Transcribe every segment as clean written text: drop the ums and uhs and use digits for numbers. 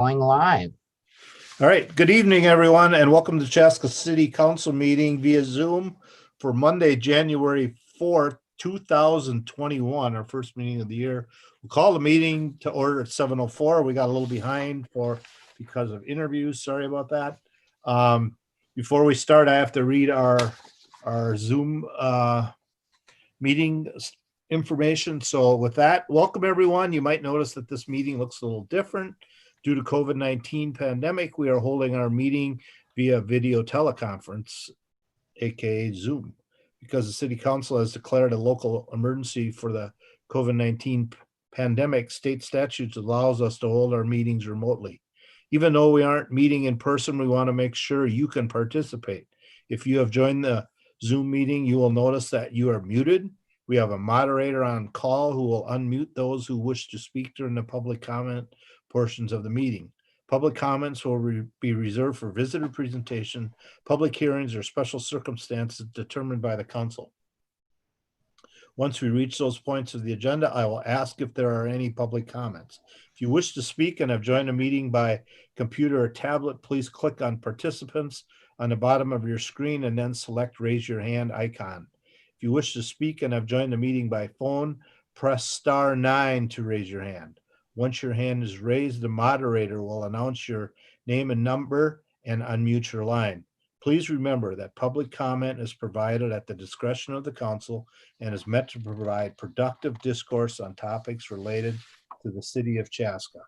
Going live. All right. Good evening, everyone, and welcome to Chaska City Council meeting via Zoom for Monday, January 4th, 2021, our first meeting of the year. We'll call the meeting to order at 7:04. We got a little behind because of interviews. Sorry about that. Before we start, I have to read our Zoom meeting information. So with that, welcome everyone. You might notice that this meeting looks a little different. Due to COVID-19 pandemic, we are holding our meeting via video teleconference, aka Zoom, because the City Council has declared a local emergency for the COVID-19 pandemic. State statutes allows us to hold our meetings remotely. Even though we aren't meeting in person, we want to make sure you can participate. If you have joined the Zoom meeting, you will notice that you are muted. We have a moderator on call who will unmute those who wish to speak during the public comment portions of the meeting. Public comments will be reserved for visitor presentation, public hearings, or special circumstances determined by the council. Once we reach those points of the agenda, I will ask if there are any public comments. If you wish to speak and have joined the meeting by computer or tablet, please click on participants on the bottom of your screen and then select raise your hand icon. If you wish to speak and have joined the meeting by phone, press *9 to raise your hand. Once your hand is raised, the moderator will announce your name and number and unmute your line. Please remember that public comment is provided at the discretion of the council and is meant to provide productive discourse on topics related to the city of Chaska.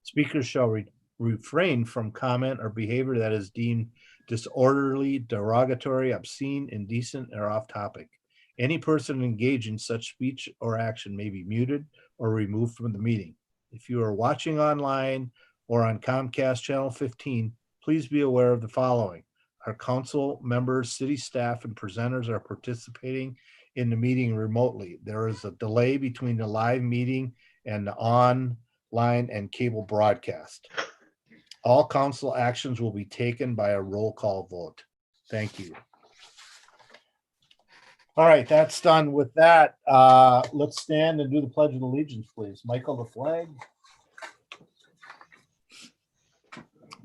Speakers shall refrain from comment or behavior that is deemed disorderly, derogatory, obscene, indecent, or off topic. Any person engaging in such speech or action may be muted or removed from the meeting. If you are watching online or on Comcast Channel 15, please be aware of the following. Our council members, city staff, and presenters are participating in the meeting remotely. There is a delay between the live meeting and the online and cable broadcast. All council actions will be taken by a roll call vote. Thank you. All right, that's done. With that, let's stand and do the Pledge of Allegiance, please. Michael, the flag.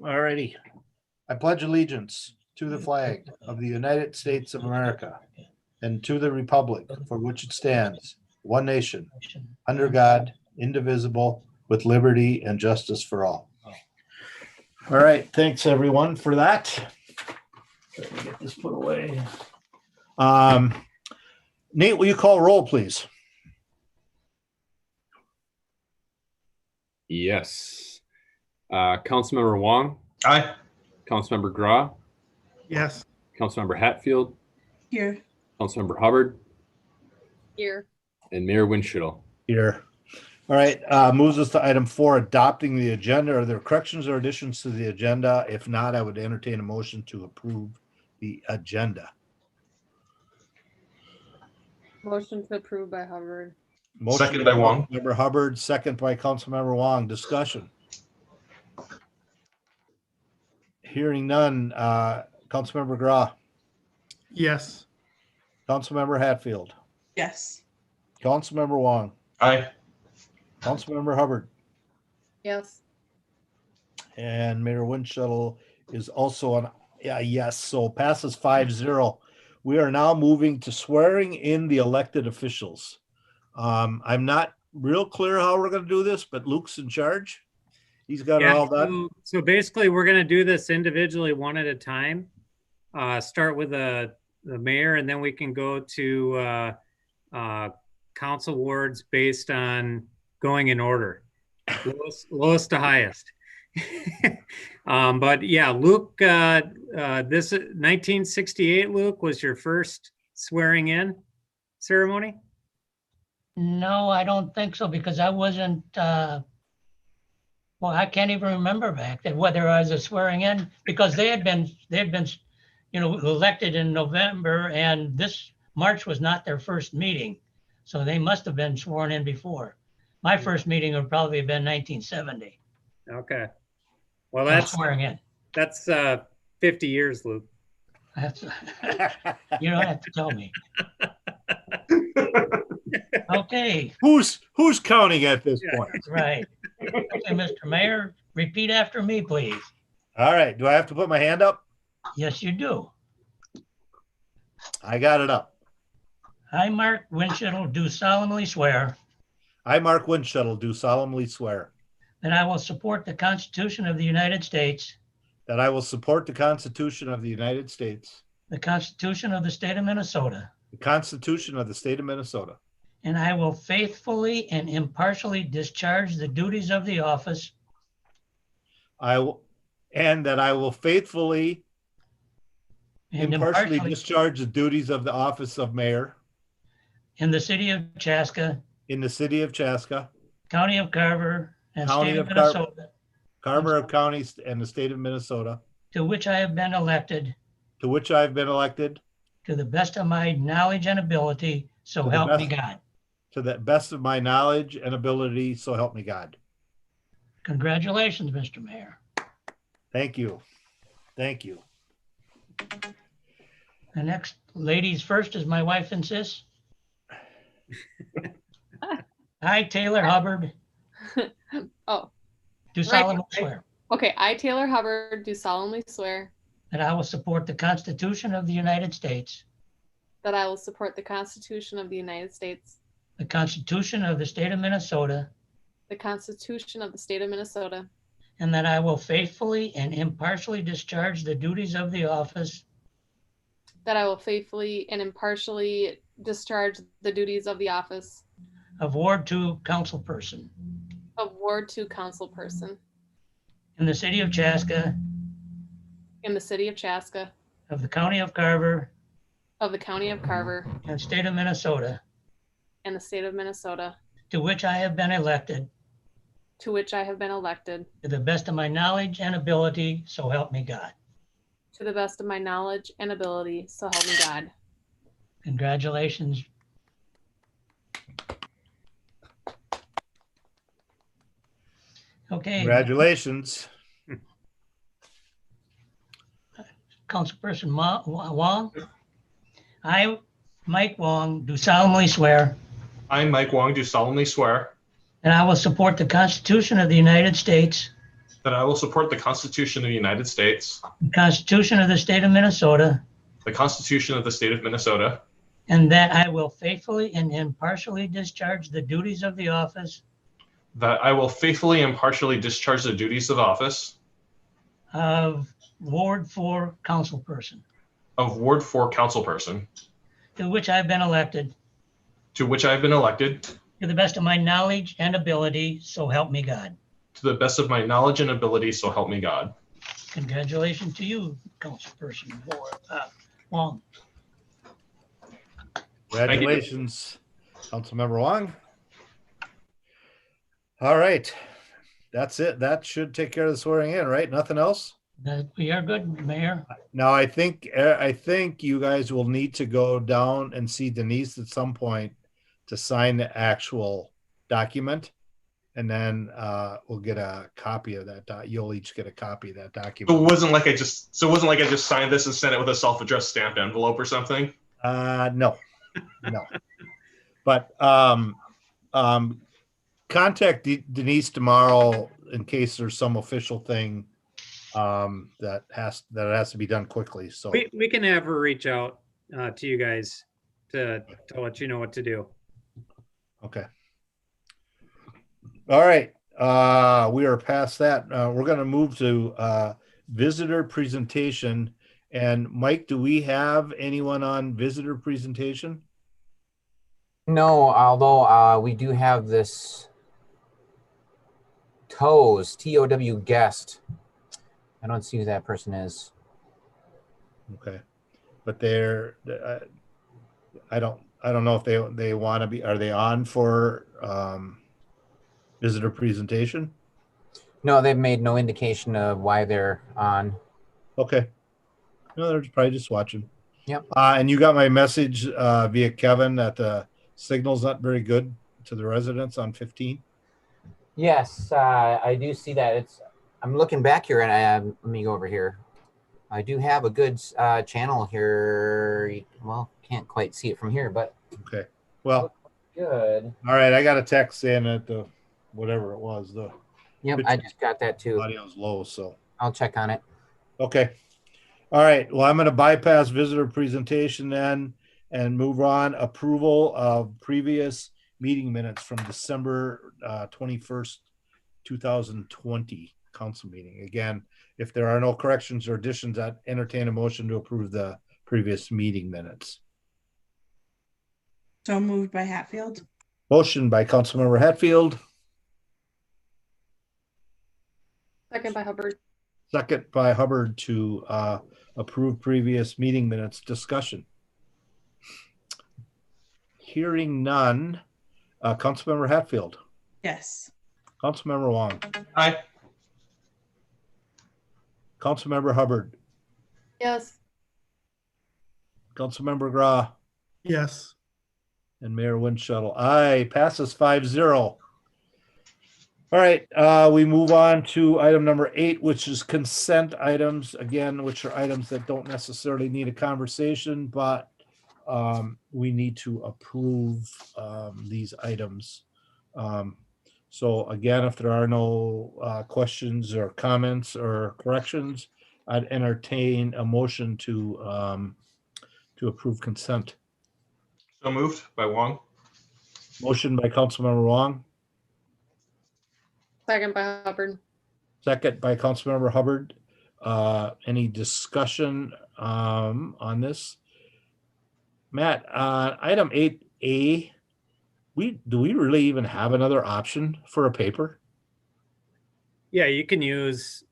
All righty. I pledge allegiance to the flag of the United States of America and to the republic for which it stands, one nation, under God, indivisible, with liberty and justice for all. All right, thanks everyone for that. Let me get this put away. Nate, will you call roll, please? Yes. Councilmember Wong? Aye. Councilmember Grau? Yes. Councilmember Hatfield? Here. Councilmember Hubbard? Here. And Mayor Winchell? Here. All right, moves us to item 4, adopting the agenda. Are there corrections or additions to the agenda? If not, I would entertain a motion to approve the agenda. Motion to approve by Hubbard. Motion Second by Wong. Councilmember Hubbard, second by Councilmember Wong. Discussion. Hearing none. Councilmember Grau. Yes. Councilmember Hatfield. Yes. Councilmember Wong. Aye. Councilmember Hubbard. Yes. And Mayor Winchell is also on. Yes. So passes 5-0. We are now moving to swearing in the elected officials. I'm not real clear how we're going to do this, but Luke's in charge. He's got it all done. So basically, we're going to do this individually, one at a time. Start with the mayor, and then we can go to council wards based on going in order, lowest to highest. But yeah, Luke, this 1968, Luke, was your first swearing in ceremony? No, I don't think so, because I wasn't, well, I can't even remember back then whether I was a swearing in, because they had been, elected in November, and this March was not their first meeting. So they must have been sworn in before. My first meeting would probably have been 1970. Okay. Well, that's swearing in. That's 50 years, Luke. You don't have to tell me. Okay. Who's counting at this point? Right. Okay, Mr. Mayor, repeat after me, please. All right. Do I have to put my hand up? Yes, you do. I got it up. I, Mark Winchell, do solemnly swear I, Mark Winchell, do solemnly swear that I will support the Constitution of the United States, that I will support the Constitution of the United States, the Constitution of the State of Minnesota, the Constitution of the State of Minnesota, and I will faithfully and impartially discharge the duties of the office and that I will faithfully, and impartially impartially discharge the duties of the office of mayor in the city of Chaska, in the city of Chaska, county of Carver, and County state of of Carver. Minnesota, Carver County, and the state of Minnesota, to which I have been elected to which I have been elected to the best of my knowledge and ability, so To the help me best- God. to the best of my knowledge and ability, so help me God. Congratulations, Mr. Mayor. Thank you. Thank you. The next, ladies first, as my wife insists. I, Taylor Hubbard, Oh, do solemnly swear okay. I, Taylor Hubbard, do solemnly swear that I will support the Constitution of the United States, that I will support the Constitution of the United States, the Constitution of the State of Minnesota, the Constitution of the State of Minnesota, and that I will faithfully and impartially discharge the duties of the office that I will faithfully and impartially discharge the duties of the office of Ward 2 councilperson of Ward 2 councilperson in the city of Chaska, in the city of Chaska, of the county of Carver, of the county of Carver, and state of Minnesota, and the state of Minnesota, to which I have been elected to which I have been elected, to the best of my knowledge and ability, so help me God. to the best of my knowledge and ability, so help me God. Congratulations. Okay, Congratulations. Councilperson Wong. I, Mike Wong, do solemnly swear I, Mike Wong, do solemnly swear that I will support the Constitution of the United States, that I will support the Constitution of the United States, the Constitution of the State of Minnesota, the Constitution of the State of Minnesota, and that I will faithfully and impartially discharge the duties of the office that I will faithfully and impartially discharge the duties of office of Ward 4 councilperson, of Ward 4 councilperson, to which I have been elected to which I have been elected, to the best of my knowledge and ability, so help me God. to the best of my knowledge and ability, so help me God. Congratulations to you, Councilperson Wong. Congratulations, Councilmember Wong. All right. That's it. That should take care of the swearing in, right? Nothing else? That we are good, Mayor. Now, I think you guys will need to go down and see Denise at some point to sign the actual document. And then we'll get a copy of that. You'll each get a copy of that So document. it wasn't like I just signed this and sent it with a self-addressed stamped envelope or something. No. But contact Denise tomorrow in case there's some official thing that has to be done quickly. So We can have her reach out to you guys to let you know what to do. okay. All right. We are past that. We're going to move to visitor presentation. And Mike, do we have anyone on visitor presentation? No, although we do have this TOWS, T-O-W guest. I don't see who that person is. Okay. But I don't know if they want to be, are they on for visitor presentation? No, they've made no indication of why they're on. Okay. No, they're probably just watching. Yep. And you got my message via Kevin that the signal's not very good to the residents on 15. Yes, I do see that. I'm looking back here and let me go over here. I do have a good channel here. Well, can't quite see it from here, but Okay. Well, good. all right. I got a text saying that whatever it was, the Yep, I just got that too. Audio's low, so. I'll check on it. Okay. All right. Well, I'm going to bypass visitor presentation then and move on. Approval of previous meeting minutes from December 21st, 2020 council meeting. Again, if there are no corrections or additions, I'd entertain a motion to approve the previous meeting minutes. So moved by Hatfield. Motion by Councilmember Hatfield, Second by Hubbard. second by Hubbard to approve previous meeting minutes. Discussion. Hearing none. Councilmember Hatfield, Yes. Councilmember Wong, Aye. Councilmember Hubbard, Yes. Councilmember Gra, Yes. and Mayor Winchell. Aye, passes 5-0. All right, we move on to item number 8, which is consent items, again, which are items that don't necessarily need a conversation, but we need to approve these items. So again, if there are no questions or comments or corrections, I'd entertain a motion to approve consent. So moved by Wong. Motion by Councilmember Wong, Second by Hubbard. second by Councilmember Hubbard. Any discussion on this? Matt, item 8A, do we really even have another option for a paper? Yeah, you can use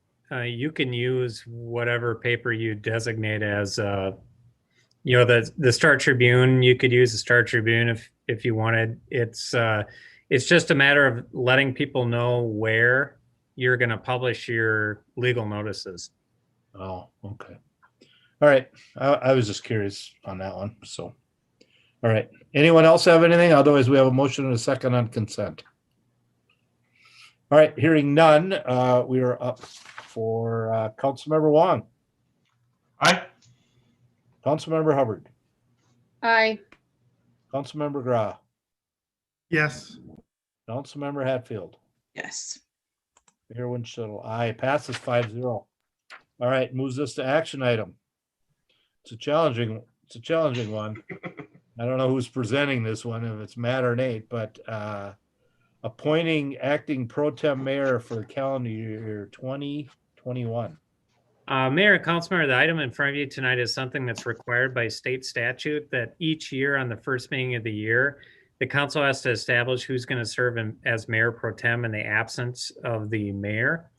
whatever paper you designate as the Star Tribune. You could use the Star Tribune if you wanted. It's just a matter of letting people know where you're going to publish your legal notices. Oh, okay. All right. I was just curious on that one. So, all right. Anyone else have anything? Otherwise, we have a motion and a second on consent. All right. Hearing none, we are up for Councilmember Wong, Aye. Councilmember Hubbard, Aye. Councilmember Gra, Yes. Councilmember Hatfield, Yes. Mayor Winchell. Aye, passes 5-0. All right, moves us to action item. It's a challenging one. I don't know who's presenting this one, if it's Matt or Nate, but appointing acting pro tem mayor for the calendar year 2021. Mayor and Councilmember, the item in front of you tonight is something that's required by state statute, that each year on the first meeting of the year, the council has to establish who's going to serve as mayor pro tem in the absence of the mayor.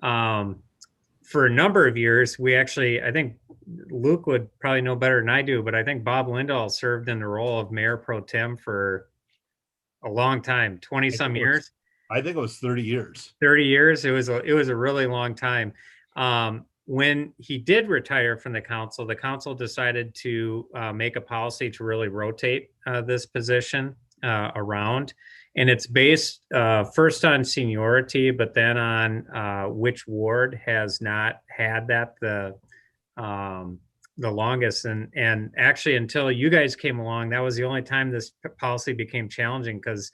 For a number of years, I think Luke would probably know better than I do, but I think Bob Lindahl served in the role of mayor pro tem for a long time, 20 some years. I think it was 30 years. 30 years. It was a really long time. When he did retire from the council decided to make a policy to really rotate this position around. And it's based first on seniority, but then on which ward has not had that the longest. And actually, until you guys came along, that was the only time this policy became challenging, because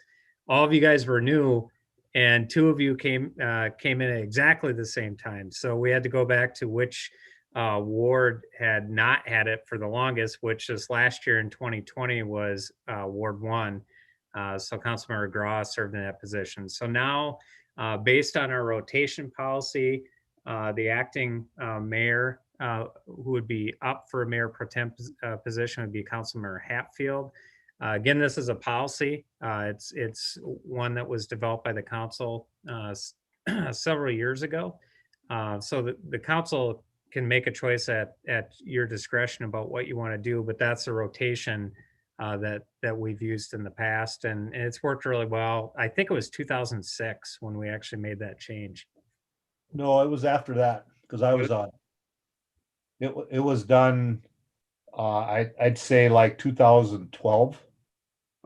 all of you guys were new and two of you came in at exactly the same time. So we had to go back to which ward had not had it for the longest, which this last year in 2020 was Ward 1. So Councilmember Gra served in that position. So now, based on our rotation policy, the acting mayor who would be up for a mayor pro tem position would be Councilmember Hatfield. Again, this is a policy. It's one that was developed by the council several years ago. So the council can make a choice at your discretion about what you want to do, but that's a rotation that we've used in the past, and it's worked really well. I think it was 2006 when we actually made that change. No, it was after that, because I was on. It was done, I'd say like 2012.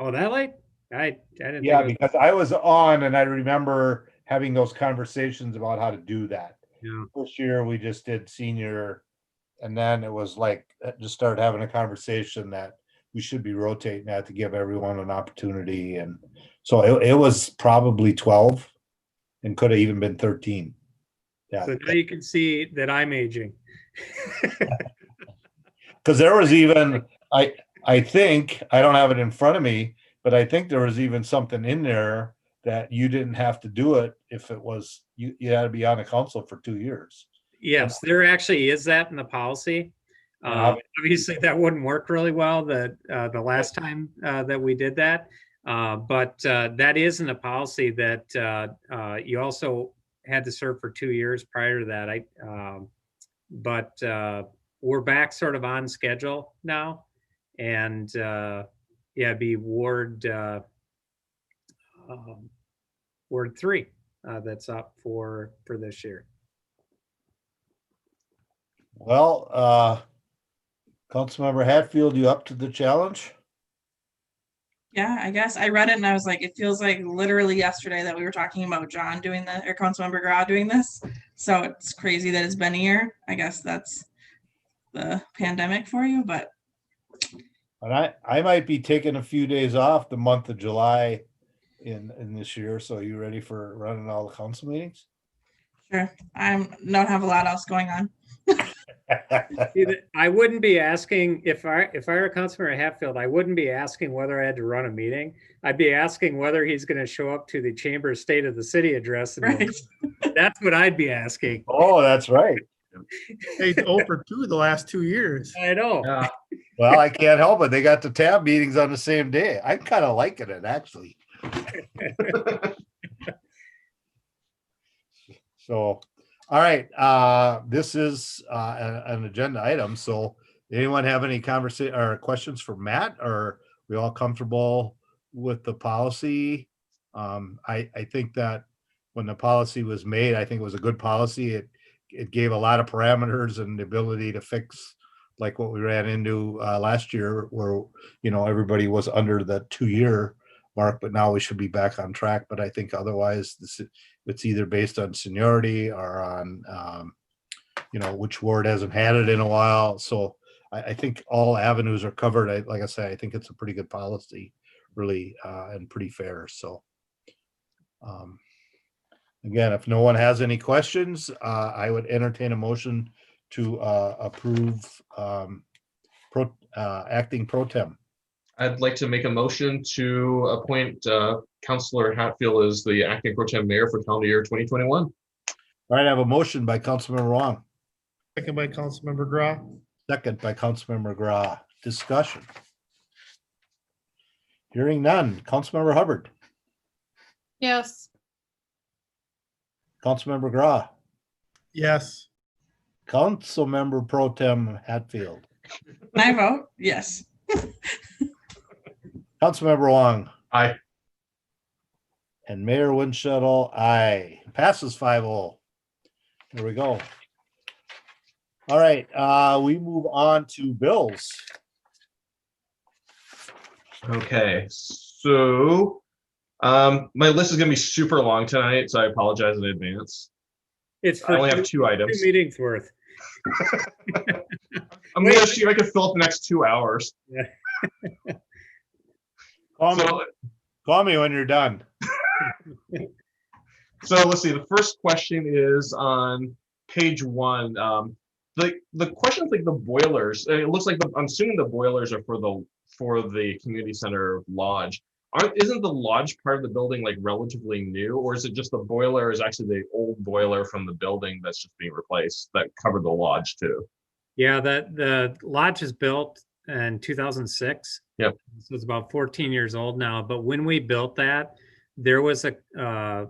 Oh, that late? I didn't. Yeah, think because I was on and I remember having those conversations about how to do that. Yeah. First year we just did senior, and then it was like just started having a conversation that we should be rotating that to give everyone an opportunity. And so it was probably 12. and could have even been 13. Yeah, So now you can see that I'm aging. because there was even, I think, I don't have it in front of me, but I think there was even something in there that you didn't have to do it if it was, you had to be on the council for 2 years. Yes, there actually is that in the policy. Obviously, that wouldn't work really well the last time that we did that. But that is in the policy that you also had to serve for 2 years prior to that. But we're back sort of on schedule now. And yeah, it'd be Ward 3 that's up for this year. Well, Councilmember Hatfield, you up to the challenge? Yeah, I guess I read it and I was like, it feels like literally yesterday that we were talking about John doing the, or Councilmember Grau doing this. So it's crazy that it's been a year. I guess that's the pandemic for you, but. And I might be taking a few days off the month of July in this year. So you ready for running all the council meetings? Sure. I don't have a lot else going on. I wouldn't be asking if I were a Councilmember Hatfield, I wouldn't be asking whether I had to run a meeting. I'd be asking whether he's going to show up to the Chamber State of the City address. Right. That's what I'd be asking. Oh, that's right. Hey, 0 for 2 the last 2 years. I know. Well, I can't help it. They got the tab meetings on the same day. I'm kind of liking it, actually. So, all right. This is an agenda item. So, anyone have any conversation or questions for Matt? Or are we all comfortable with the policy? I think that when the policy was made, I think it was a good policy. It gave a lot of parameters and the ability to fix like what we ran into last year, where everybody was under the 2-year mark, but now we should be back on track. But I think otherwise, it's either based on seniority or on which ward hasn't had it in a while. So I think all avenues are covered. Like I say, I think it's a pretty good policy, really, and pretty fair. So again, if no one has any questions, I would entertain a motion to approve acting pro tem. I'd like to make a motion to appoint Councilor Hatfield as the acting pro tem mayor for calendar year 2021. All right, I have a motion by Councilmember Wong. Second by Councilmember Grau. Second by Councilmember Grau. Discussion. Hearing none. Councilmember Hubbard. Yes. Councilmember Grau. Yes. Councilmember Pro Tem Hatfield. Can I vote? Yes. Councilmember Wong. Aye. And Mayor Winchell, aye. Passes 5-0. There we go. All right, we move on to bills. Okay, so my list is going to be super long tonight, so I apologize in advance. It's I for only have 2 items. 2 meetings worth. I'm going to see if I can fill up the next 2 hours. Call me when you're done. So let's see. The first question is on page 1. The question is like the boilers. It looks like I'm assuming the boilers are for the community center lodge. Isn't the lodge part of the building like relatively new, or is it just the boiler is actually the old boiler from the building that's just being replaced that covered the lodge too? Yeah, the lodge is built in 2006. Yep. So it's about 14 years old now. But when we built that, there was the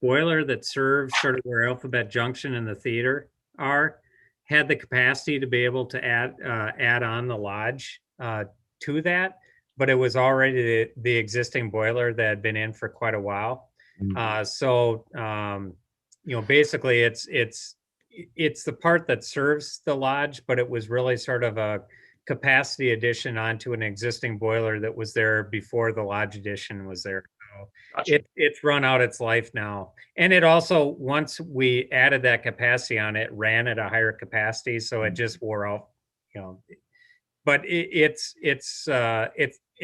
boiler that served sort of where Alphabet Junction and the theater are, had the capacity to be able to add on the lodge to that, but it was already the existing boiler that had been in for quite a while. So basically it's the part that serves the lodge, but it was really sort of a capacity addition onto an existing boiler that was there before the lodge addition was there. So Gotcha. It's run out its life now. And it also, once we added that capacity on it, ran at a higher capacity. So it just wore out, but it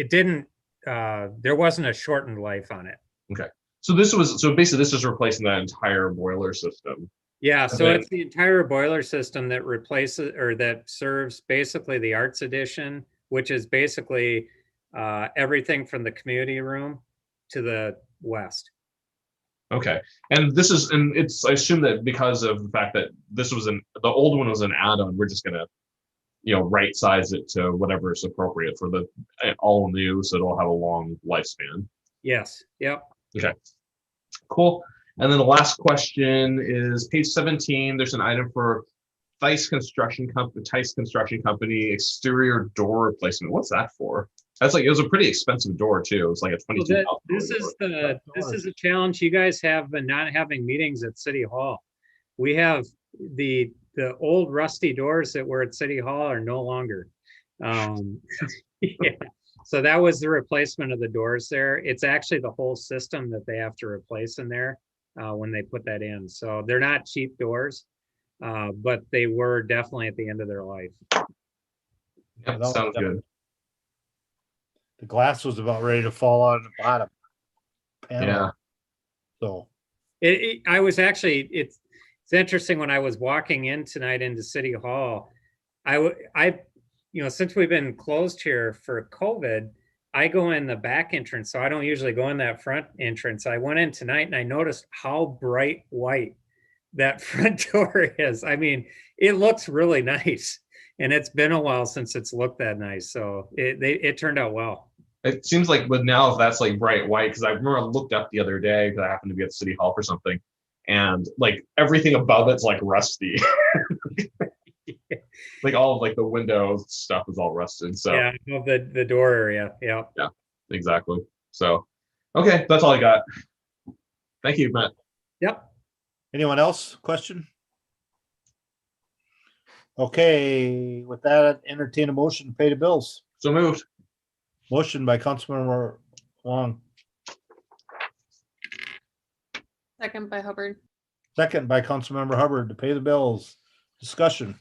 didn't, there wasn't a shortened life on it. Okay. So basically this is replacing that entire boiler system. Yeah, so Okay. it's the entire boiler system that replaces or that serves basically the Arts Edition, which is basically everything from the community room to the west. Okay, and I assume that because of the fact that the old one was an add-on, we're just gonna, right size it to whatever is appropriate for the all new, so it'll have a long lifespan. Yes, yep. Okay, cool. And then the last question is page 17. There's an item for Tice Construction Company exterior door replacement. What's that for? That's it was a pretty expensive door too. It's like a $22,000 This is a challenge you guys have been not having meetings at City Hall. We have the old rusty doors that were at City Hall are no longer. Yeah. So that was the replacement of the doors there. It's actually the whole system that they have to replace in there when they put that in. So they're not cheap doors, but they were definitely at the end of their life. Yep, sounds good. The glass was about ready to fall out of the bottom panel. Yeah. So I was actually, it's interesting when I was walking in tonight into City Hall, I since we've been closed here for COVID, I go in the back entrance. So I don't usually go in that front entrance. I went in tonight and I noticed how bright white that front door is. I mean, it looks really nice, and it's been a while since it's looked that nice. So it turned out well. It seems like, but now if that's like bright white, because I remember I looked up the other day because I happened to be at City Hall for something, and like everything above it's like rusty. Like all of like the window stuff is all rusted. So yeah, the door area. Yeah. Yeah, exactly. So okay, that's all I got. Thank you, Matt. Yep. anyone else? Question? Okay, with that, entertain a motion to pay the bills. So moved. Motion by Councilmember Wong, Second by Hubbard. second by Councilmember Hubbard to pay the bills. Discussion.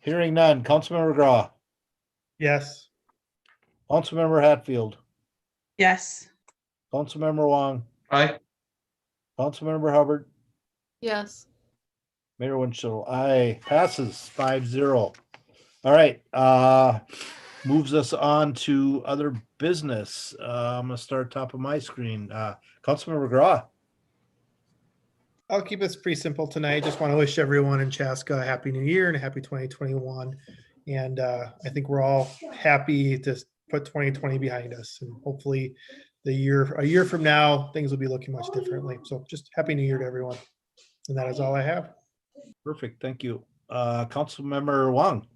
Hearing none. Councilmember Grau, Yes. Councilmember Hatfield, Yes. Councilmember Wong, Aye. Councilmember Hubbard, Yes. Mayor Winchell. Aye, passes 5-0. All right, moves us on to other business. I'm gonna start top of my screen. Councilmember Grau. I'll keep this pretty simple tonight. Just want to wish everyone in Chaska a happy new year and a happy 2021. And I think we're all happy to put 2020 behind us. And hopefully a year from now, things will be looking much differently. So just happy new year to everyone. And that is all I have. Perfect, thank you. Councilmember Wong.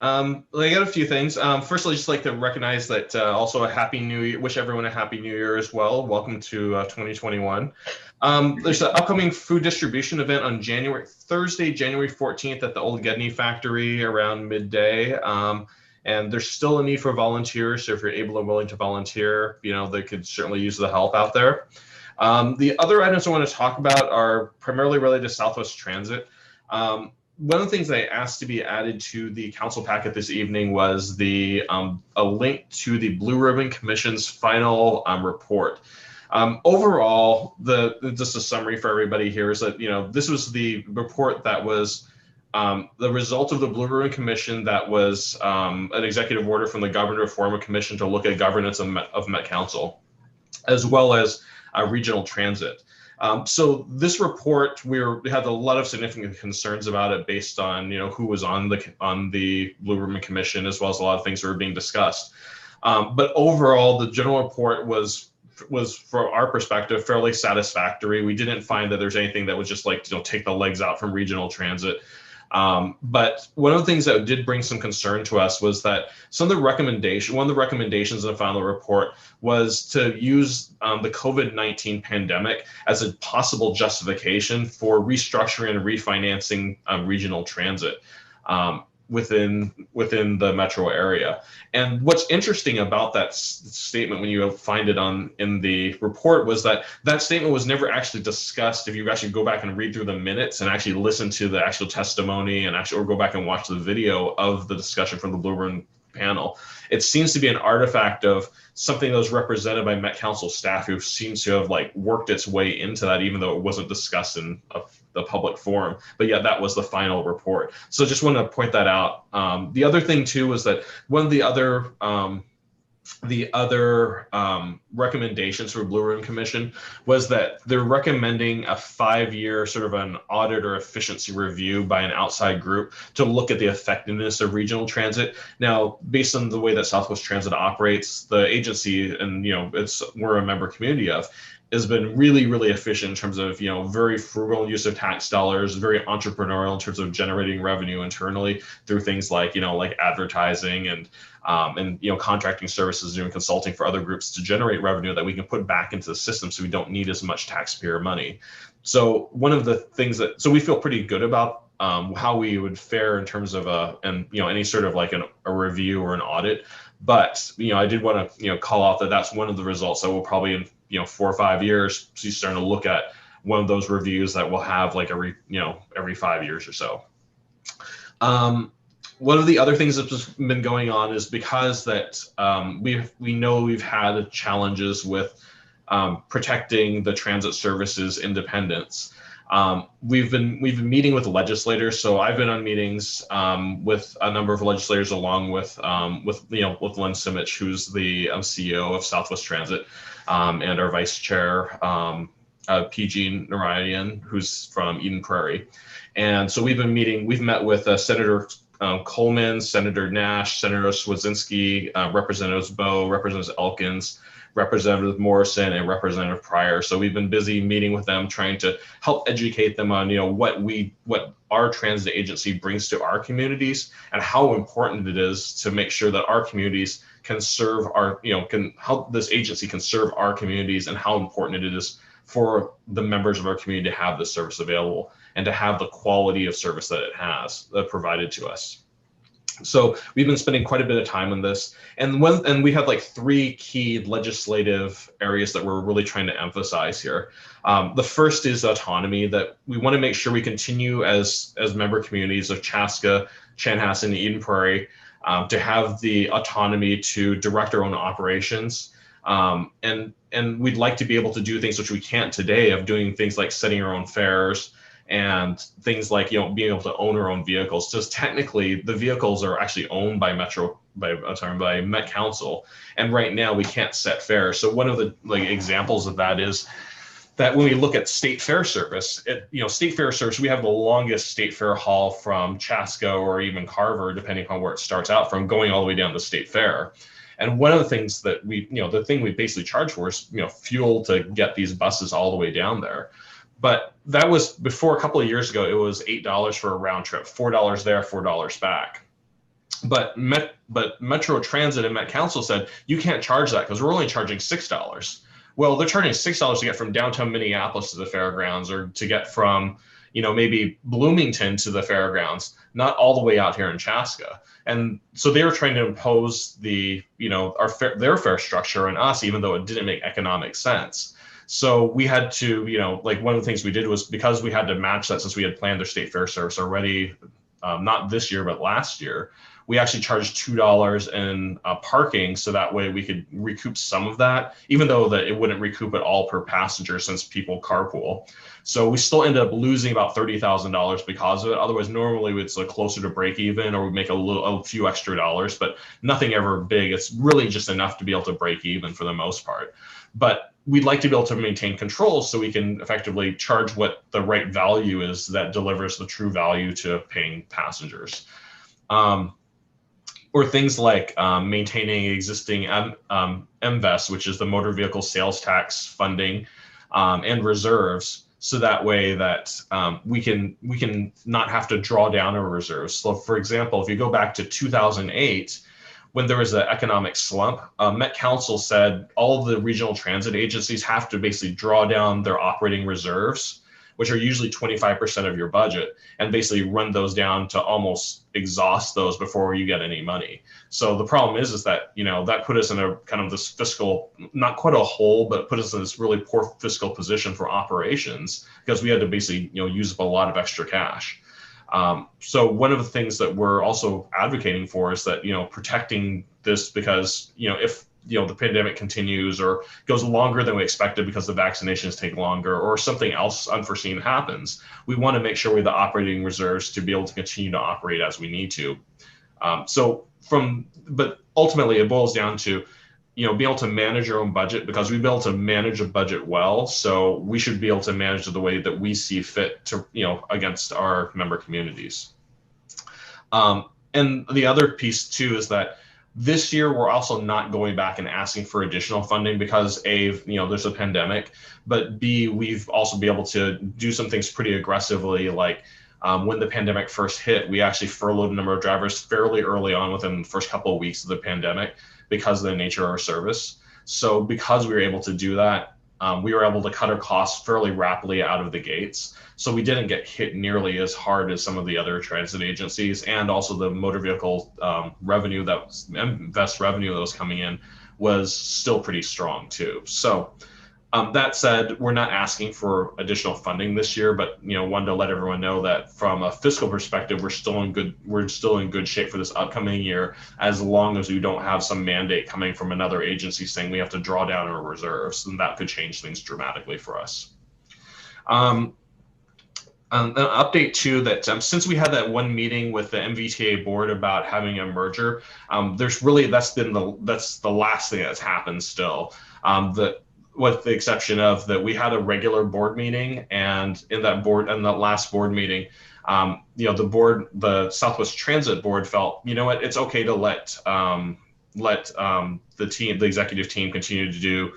I got a few things. First, I'd just like to recognize that also a happy new year. Wish everyone a happy new year as well. Welcome to 2021. There's an upcoming food distribution event on Thursday, January 14th at the Old Gedney Factory around midday. And there's still a need for volunteers. So if you're able and willing to volunteer, they could certainly use the help out there. The other items I want to talk about are primarily related to Southwest Transit. One of the things I asked to be added to the council packet this evening was a link to the Blue Ribbon Commission's final report. Overall, just a summary for everybody here is that this was the report that was the result of the Blue Ribbon Commission. That was an executive order from the governor to form a commission to look at governance of Met Council, as well as regional transit. So this report, we had a lot of significant concerns about it based on who was on the Blue Ribbon Commission, as well as a lot of things that were being discussed. But overall, the general report was from our perspective fairly satisfactory. We didn't find that there's anything that was just like take the legs out from regional transit. But one of the things that did bring some concern to us was that one of the recommendations in the final report was to use the COVID-19 pandemic as a possible justification for restructuring and refinancing regional transit within the metro area. And what's interesting about that statement, when you find it in the report, was that statement was never actually discussed. If you actually go back and read through the minutes and actually listen to the actual testimony or go back and watch the video of the discussion from the Blue Ribbon panel. It seems to be an artifact of something that was represented by Met Council staff who seems to have like worked its way into that, even though it wasn't discussed in the public forum, but yet that was the final report. So just want to point that out. The other thing too was that one of the other recommendations for Blue Ribbon Commission was that they're recommending a 5-year sort of an audit or efficiency review by an outside group to look at the effectiveness of regional transit. Now, based on the way that Southwest Transit operates, the agency, and we're a member community of, has been really, really efficient in terms of, very frugal use of tax dollars, very entrepreneurial in terms of generating revenue internally through things like, like advertising and contracting services, doing consulting for other groups to generate revenue that we can put back into the system so we don't need as much taxpayer money. So one of the things so we feel pretty good about how we would fare in terms of any sort of like a review or an audit. But, I did want to, call out that that's one of the results that we'll probably in 4 or 5 years, so you're starting to look at one of those reviews that we'll have like every 5 years or so. One of the other things that's been going on is because that we know we've had challenges with protecting the transit services independence. We've been meeting with legislators. So I've been on meetings with a number of legislators, along with Lynn Simich, who's the CEO of Southwest Transit, and our vice chair, PG Narayan, who's from Eden Prairie. And so we've met with Senator Coleman, Senator Nash, Senator Swedzinski, Representatives Bowe, Representative Elkins, Representative Morrison, and Representative Pryor. So we've been busy meeting with them, trying to help educate them on, what our transit agency brings to our communities and how important it is to make sure that our communities can serve this agency can serve our communities, and how important it is for the members of our community to have this service available and to have the quality of service that it has provided to us. So we've been spending quite a bit of time on this, and we have like 3 key legislative areas that we're really trying to emphasize here. The first is autonomy, that we want to make sure we continue as member communities of Chaska, Chanhassen, and Eden Prairie to have the autonomy to direct our own operations. And we'd like to be able to do things which we can't today, of doing things like setting our own fares and things like, being able to own our own vehicles. Just technically, the vehicles are actually owned by Met Council, and right now we can't set fares. So one of the examples of that is that when we look at state fare service, state fare service, we have the longest state fare haul from Chaska or even Carver, depending on where it starts out from, going all the way down to state fare. And one of the things that the thing we basically charge for is, fuel to get these buses all the way down there. But that was before, a couple of years ago, it was $8 for a round trip, $4 there, $4 back. But Metro Transit and Met Council said, you can't charge that because we're only charging $6. Well, they're charging $6 to get from downtown Minneapolis to the fairgrounds, or to get from, maybe Bloomington to the fairgrounds, not all the way out here in Chaska. And so they were trying to impose their fare structure on us, even though it didn't make economic sense. So we had to, one of the things we did was, because we had to match that, since we had planned their state fare service already, not this year, but last year, we actually charged $2 in parking, so that way we could recoup some of that, even though that it wouldn't recoup it all per passenger, since people carpool. So we still ended up losing about $30,000 because of it. Otherwise, normally it's closer to break even, or we make a few extra dollars, but nothing ever big. It's really just enough to be able to break even for the most part. But we'd like to be able to maintain control so we can effectively charge what the right value is that delivers the true value to paying passengers. Or things like maintaining existing MVES, which is the motor vehicle sales tax funding, and reserves, so that way that we can not have to draw down our reserves. So for example, if you go back to 2008, when there was an economic slump, Met Council said all of the regional transit agencies have to basically draw down their operating reserves, which are usually 25% of your budget, and basically run those down to almost exhaust those before you get any money. So the problem is that, that put us in a kind of this fiscal, not quite a hole, but put us in this really poor fiscal position for operations, because we had to basically, use up a lot of extra cash. So one of the things that we're also advocating for is that, protecting this, because, if, the pandemic continues or goes longer than we expected because the vaccinations take longer or something else unforeseen happens, we want to make sure we have the operating reserves to be able to continue to operate as we need to. But ultimately it boils down to, being able to manage your own budget, because we've been able to manage a budget well. So we should be able to manage it the way that we see fit to, against our member communities. And the other piece too is that this year we're also not going back and asking for additional funding because A, there's a pandemic, but B, we've also been able to do some things pretty aggressively, like when the pandemic first hit, we actually furloughed a number of drivers fairly early on within the first couple of weeks of the pandemic because of the nature of our service. So because we were able to do that, we were able to cut our costs fairly rapidly out of the gates. So we didn't get hit nearly as hard as some of the other transit agencies, and also the motor vehicle revenue invest revenue that was coming in was still pretty strong too. So that said, we're not asking for additional funding this year, but wanted to let everyone know that from a fiscal perspective, we're still in good shape for this upcoming year, as long as we don't have some mandate coming from another agency saying we have to draw down our reserves, and that could change things dramatically for us. An update too, that since we had that one meeting with the MVTA board about having a merger, that's the last thing that's happened still. With the exception of that, we had a regular board meeting, and in that last board meeting, the Southwest Transit Board felt, it's okay to let the executive team continue to do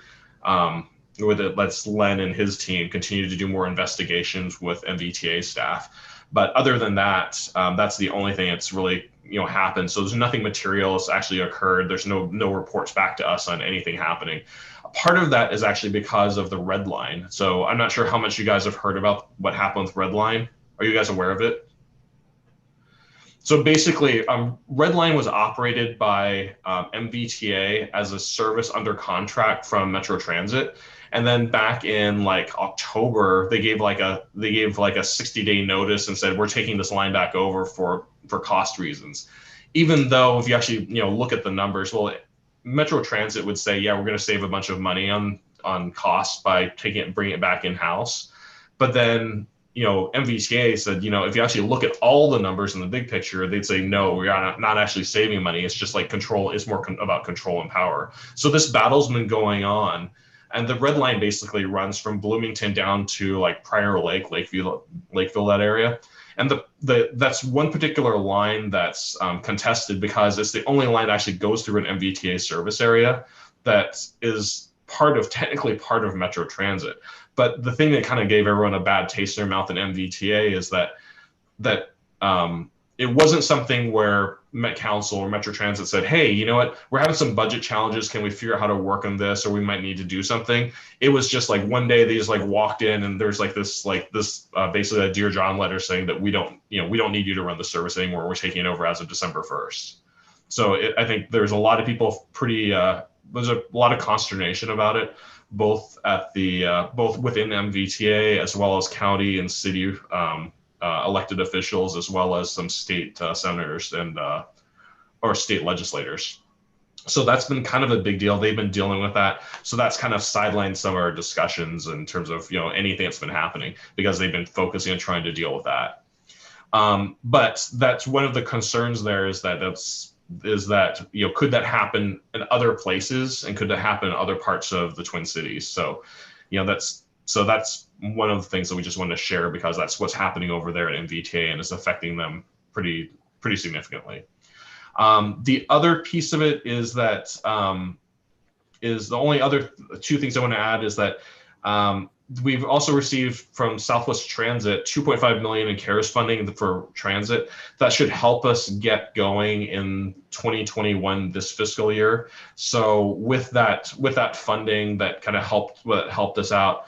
let's Len and his team continue to do more investigations with MVTA staff. But other than that, that's the only thing that's really happened. So there's nothing material that's actually occurred. There's no reports back to us on anything happening. Part of that is actually because of the red line. So I'm not sure how much you guys have heard about what happened with red line. Are you guys aware of it? So basically, red line was operated by MVTA as a service under contract from Metro Transit. And then back in like October, they gave like a 60-day notice and said, we're taking this line back over for cost reasons. Even though if you actually look at the numbers, well, Metro Transit would say, yeah, we're going to save a bunch of money on costs by bringing it back in-house. But then, MVTA said, if you actually look at all the numbers in the big picture, they'd say, no, we are not actually saving money. It's just like control. It's more about control and power. So this battle's been going on. And the red line basically runs from Bloomington down to like Prior Lake, Lakeville, that area. And that's one particular line that's contested because it's the only line that actually goes through an MVTA service area that is technically part of Metro Transit. But the thing that kind of gave everyone a bad taste in their mouth in MVTA is that it wasn't something where Met Council or Metro Transit said, hey, you know what, we're having some budget challenges. Can we figure out how to work on this? Or we might need to do something. It was just like one day they just like walked in and there's basically a Dear John letter saying that we don't need you to run the service anymore. We're taking it over as of December 1st. So I think there's a lot of people there's a lot of consternation about it, both within MVTA as well as county and city elected officials, as well as some state senators and or state legislators. So that's been kind of a big deal. They've been dealing with that. So that's kind of sidelined some of our discussions in terms of anything that's been happening, because they've been focusing on trying to deal with that. But that's one of the concerns there is that could that happen in other places, and could that happen in other parts of the Twin Cities? So that's one of the things that we just wanted to share, because that's what's happening over there at MVTA and it's affecting them pretty significantly. The other piece of it is that is the only other two things I want to add is that we've also received from Southwest Transit $2.5 million in CARES funding for transit. That should help us get going in 2021 this fiscal year. So with that funding that kind of helped us out,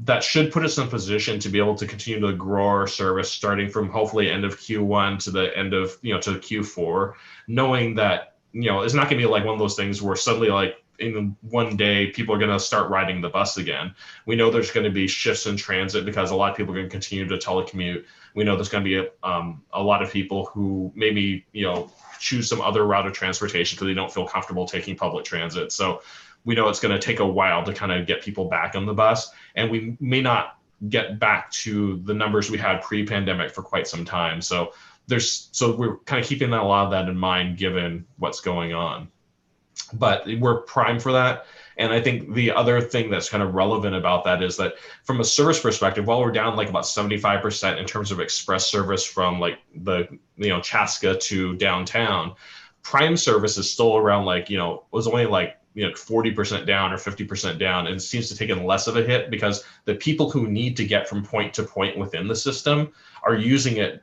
that should put us in a position to be able to continue to grow our service starting from hopefully end of Q1 to the end of to Q4, knowing that it's not going to be like one of those things where suddenly like in one day people are going to start riding the bus again. We know there's going to be shifts in transit because a lot of people are going to continue to telecommute. We know there's going to be a lot of people who maybe, choose some other route of transportation because they don't feel comfortable taking public transit. So we know it's going to take a while to kind of get people back on the bus, and we may not get back to the numbers we had pre-pandemic for quite some time. So we're kind of keeping a lot of that in mind given what's going on. But we're primed for that. And I think the other thing that's kind of relevant about that is that from a service perspective, while we're down like about 75% in terms of express service from like the, Chaska to downtown, prime service is still around like, was only like, 40% down or 50% down, and seems to take in less of a hit because the people who need to get from point to point within the system are using it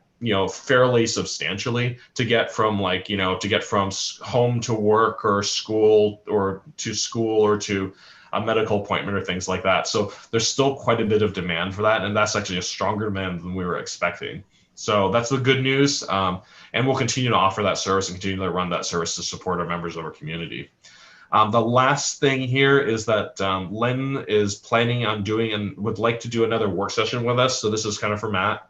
fairly substantially to get from home to work or school or to a medical appointment or things like that. So there's still quite a bit of demand for that, and that's actually a stronger demand than we were expecting. So that's the good news, and we'll continue to offer that service and continue to run that service to support our members of our community. The last thing here is that Len is planning on doing and would like to do another work session with us. So this is kind of for Matt.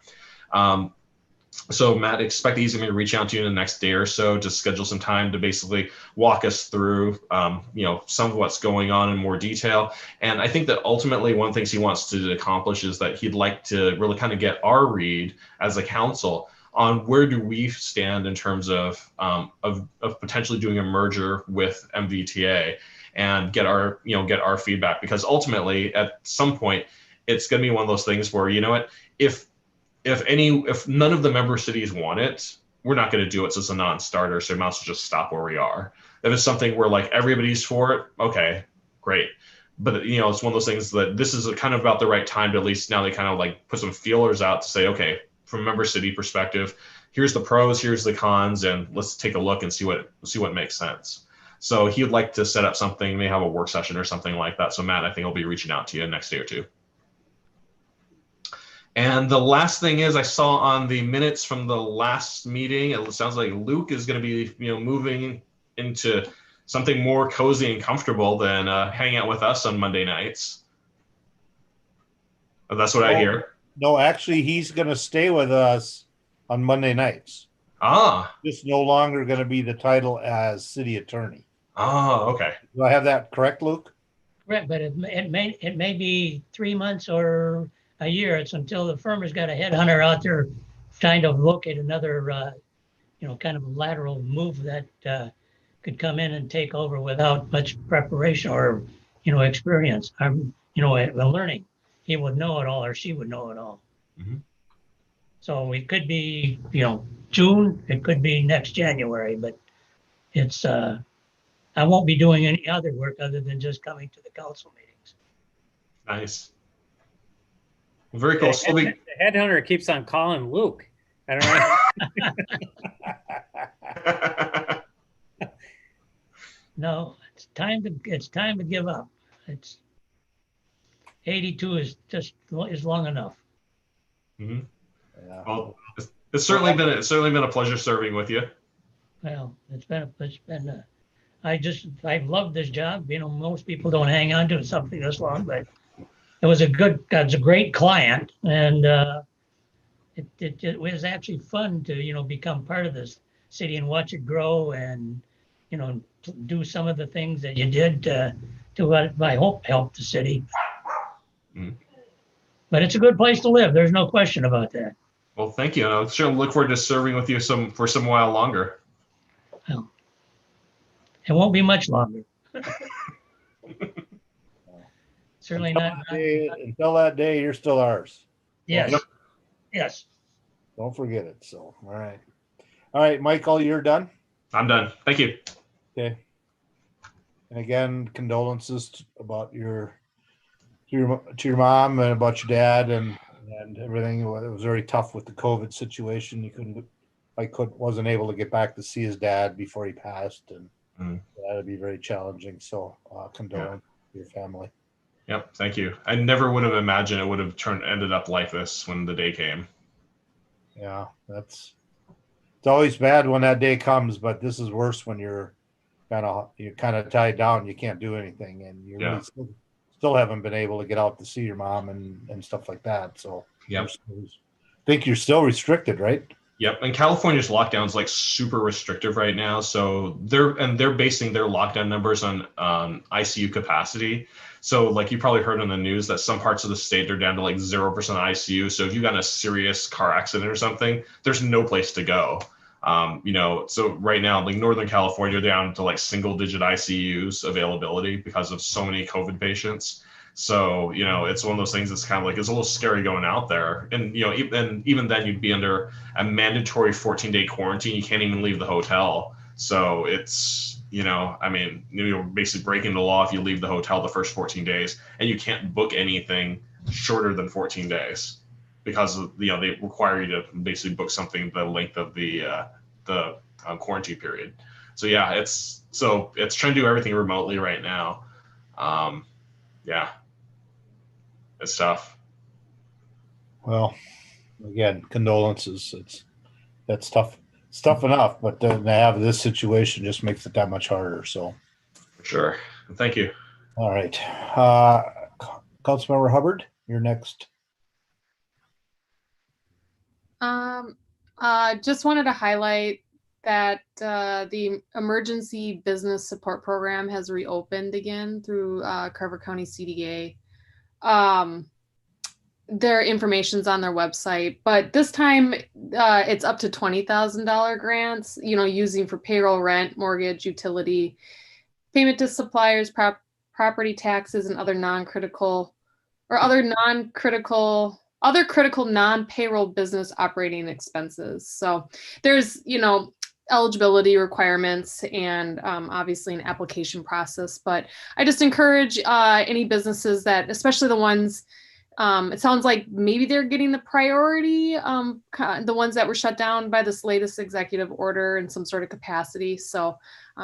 So Matt, expect he's going to reach out to you in the next day or so to schedule some time to basically walk us through, some of what's going on in more detail. And I think that ultimately one of the things he wants to accomplish is that he'd like to really kind of get our read as a council on where do we stand in terms of potentially doing a merger with MVTA and get our feedback, because ultimately at some point it's going to be one of those things where, if none of the member cities want it, we're not going to do it. So it's a non-starter. So we might as well just stop where we are. If it's something where like everybody's for it, okay, great. But it's one of those things that this is kind of about the right time to at least now they kind of like put some feelers out to say, okay, from a member city perspective, here's the pros, here's the cons, and let's take a look and see what makes sense. So he would like to set up something, may have a work session or something like that. So Matt, I think I'll be reaching out to you next day or two. And the last thing is I saw on the minutes from the last meeting, it sounds like Luke is going to be, moving into something more cozy and comfortable than hanging out with us on Monday nights. That's what I hear. No, actually, he's going to stay with us on Monday nights. Ah. Just no longer going to be the title as city attorney. Oh, okay. Do I have that correct, Luke? Correct, but it may be 3 months or a year. It's until the firm has got a headhunter out there trying to locate another, kind of a lateral move that could come in and take over without much preparation or, experience. Learning. He would know it all, or she would know it all. Mm-hmm. So it could be, June. It could be next January, but it's. I won't be doing any other work other than just coming to the council meetings. Nice. Very cool. The headhunter keeps on calling Luke. I don't know. No, it's time to give up. It's 82 is long enough. Mm-hmm. Yeah. Well, it's certainly been a pleasure serving with you. Well, I've loved this job. Most people don't hang on to something this long, but it was a great client, and it was actually fun to become part of this city and watch it grow, and do some of the things that you did to I hope help the city. Mm. But it's a good place to live. There's no question about that. Well, thank you. And I'll sure look forward to serving with you for some while longer. Well, it won't be much longer. Certainly not. Until that day, you're still ours. Yes. Yep. Yes. Don't forget it. So, all right, Michael, you're done. I'm done. Thank you. Okay. And again, condolences about your mom and about your dad and everything. It was very tough with the COVID situation. Wasn't able to get back to see his dad before he passed, and that'd be very challenging. So condolence to your family. Yep. Thank you. I never would have imagined it would have ended up like this when the day came. Yeah, it's always bad when that day comes, but this is worse when you're you're kind of tied down. You can't do anything, and you Yeah. really still haven't been able to get out to see your mom and stuff like that. So Yep. I think you're still restricted, right? Yep, and California's lockdown is like super restrictive right now. So they're basing their lockdown numbers on ICU capacity. So like you probably heard on the news that some parts of the state are down to like 0% ICU. So if you got in a serious car accident or something, there's no place to go. So right now, like Northern California, they're down to like single-digit ICUs availability because of so many COVID patients. So, it's one of those things that's kind of like, it's a little scary going out there. And, even then you'd be under a mandatory 14-day quarantine. You can't even leave the hotel. So it's, you're basically breaking the law if you leave the hotel the first 14 days, and you can't book anything shorter than 14 days because they require you to basically book something the length of the quarantine period. So yeah, it's trying to do everything remotely right now. Yeah. It's tough. Well, again, condolences. That's tough. It's tough enough, but then to have this situation just makes it that much harder. So, For sure. Thank you. all right, Councilmember Hubbard, you're next. Just wanted to highlight that the Emergency Business Support Program has reopened again through Carver County CDA. Their information's on their website, but this time it's up to $20,000 grants, using for payroll, rent, mortgage, utility, payment to suppliers, property taxes, and other critical non-payroll business operating expenses. So there's, eligibility requirements and obviously an application process, but I just encourage any businesses that, especially the ones, it sounds like maybe they're getting the priority, the ones that were shut down by this latest executive order in some sort of capacity. So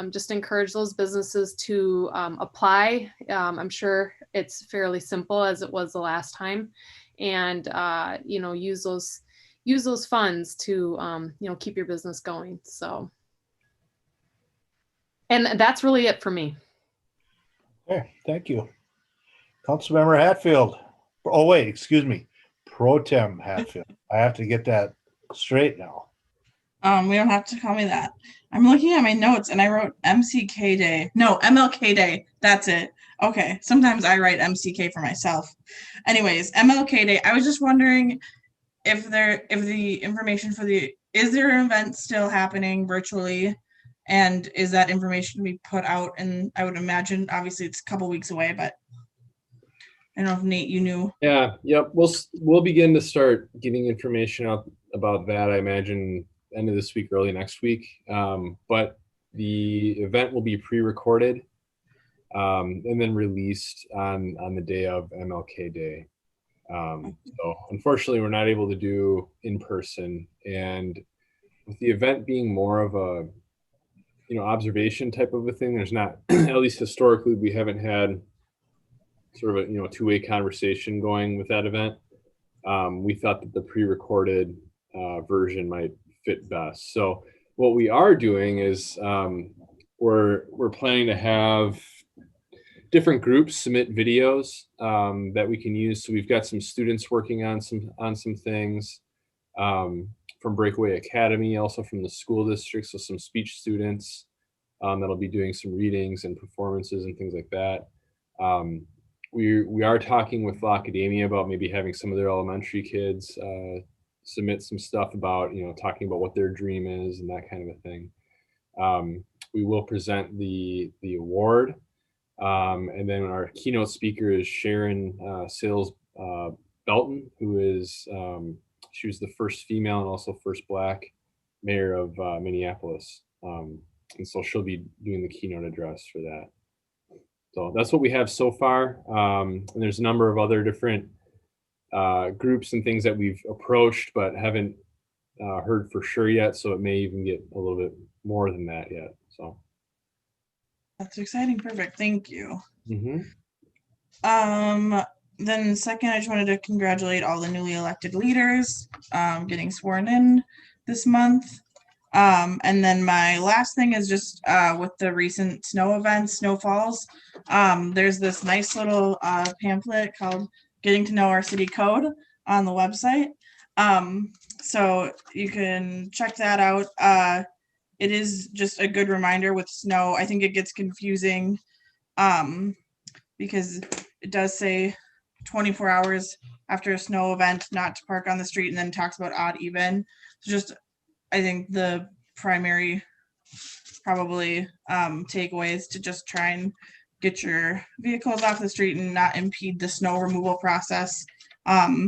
just encourage those businesses to apply. I'm sure it's fairly simple as it was the last time, and use those funds to keep your business going. So, and that's really it for me. Okay, thank you, Councilmember Hatfield. Oh wait, excuse me, Pro Tem Hatfield. I have to get that straight now. We don't have to call me that. I'm looking at my notes and I wrote MCK Day. No, MLK Day. That's it. Okay. Sometimes I write MCK for myself. Anyways, MLK Day. I was just wondering if the information is there an event still happening virtually? And is that information to be put out? And I would imagine, obviously it's a couple weeks away, but I don't know if Nate, you knew. Yeah. Yep. We'll begin to start getting information out about that. I imagine end of this week, early next week. But the event will be pre-recorded and then released on the day of MLK Day. So unfortunately, we're not able to do in person, and with the event being more of a observation type of a thing, there's not, at least historically, we haven't had sort of a two-way conversation going with that event. We thought that the pre-recorded version might fit best. So what we are doing is we're planning to have different groups submit videos that we can use. So we've got some students working on some things from Breakaway Academy, also from the school district. So some speech students that'll be doing some readings and performances and things like that. We are talking with La Academia about maybe having some of their elementary kids submit some stuff about, talking about what their dream is and that kind of a thing. We will present the award. And then our keynote speaker is Sharon Sales Belton, who is, she was the first female and also first Black mayor of Minneapolis. And so she'll be doing the keynote address for that. So that's what we have so far. And there's a number of other different groups and things that we've approached, but haven't heard for sure yet. So it may even get a little bit more than that yet. So. That's exciting. Perfect. Thank you. Mm-hmm. Then second, I just wanted to congratulate all the newly elected leaders getting sworn in this month. And then my last thing is just with the recent snow events, snowfalls. There's this nice little pamphlet called Getting to Know Our City Code on the website. So you can check that out. It is just a good reminder with snow. I think it gets confusing because it does say 24 hours after a snow event not to park on the street, and then talks about odd even. So just, I think the primary probably takeaways to just try and get your vehicles off the street and not impede the snow removal process. Yeah,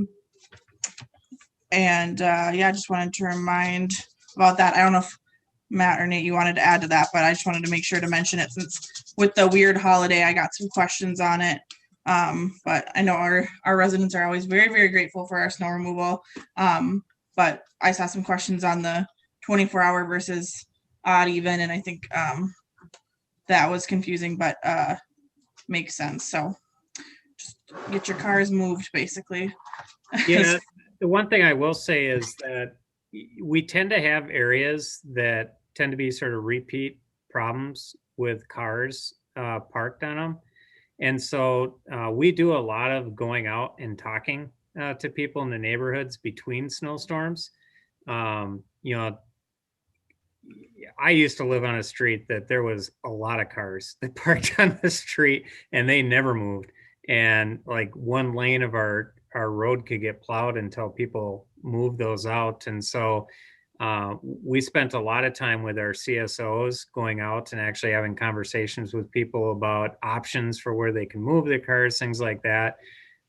I just wanted to remind about that. I don't know if Matt or Nate, you wanted to add to that, but I just wanted to make sure to mention it since with the weird holiday, I got some questions on it. But I know our residents are always very, very grateful for our snow removal. But I saw some questions on the 24-hour versus odd even, and I think that was confusing, but makes sense. So just get your cars moved, basically. Yeah, the one thing I will say is that we tend to have areas that tend to be sort of repeat problems with cars parked on them. And so we do a lot of going out and talking to people in the neighborhoods between snowstorms. You know, I used to live on a street that there was a lot of cars that parked on the street and they never moved. And like one lane of our road could get plowed until people moved those out. And so we spent a lot of time with our CSOs going out and actually having conversations with people about options for where they can move their cars, things like that.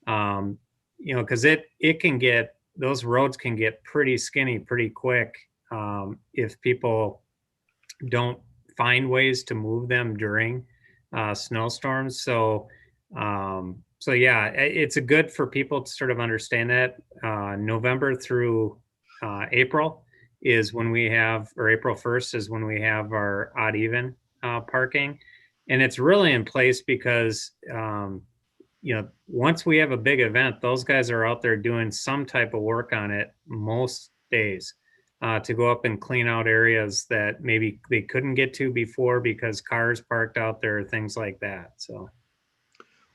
You know, because it can get, those roads can get pretty skinny pretty quick if people don't find ways to move them during snowstorms. So yeah, it's a good for people to sort of understand that November through April is when we have, or April 1st is when we have our odd even parking. And it's really in place because, you know, once we have a big event, those guys are out there doing some type of work on it most days to go up and clean out areas that maybe they couldn't get to before because cars parked out there, things like that. So.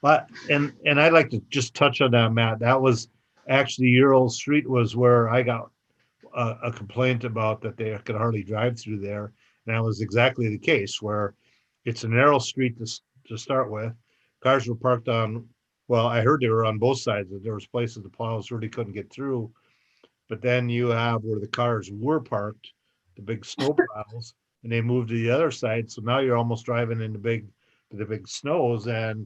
But and I'd like to just touch on that, Matt. That was actually your old street was where I got a complaint about that they could hardly drive through there. And that was exactly the case where it's a narrow street to start with. Cars were parked on, well, I heard they were on both sides. That there was places the plows really couldn't get through. But then you have where the cars were parked, the big snow plows, and they moved to the other side. So now you're almost driving in the big snows and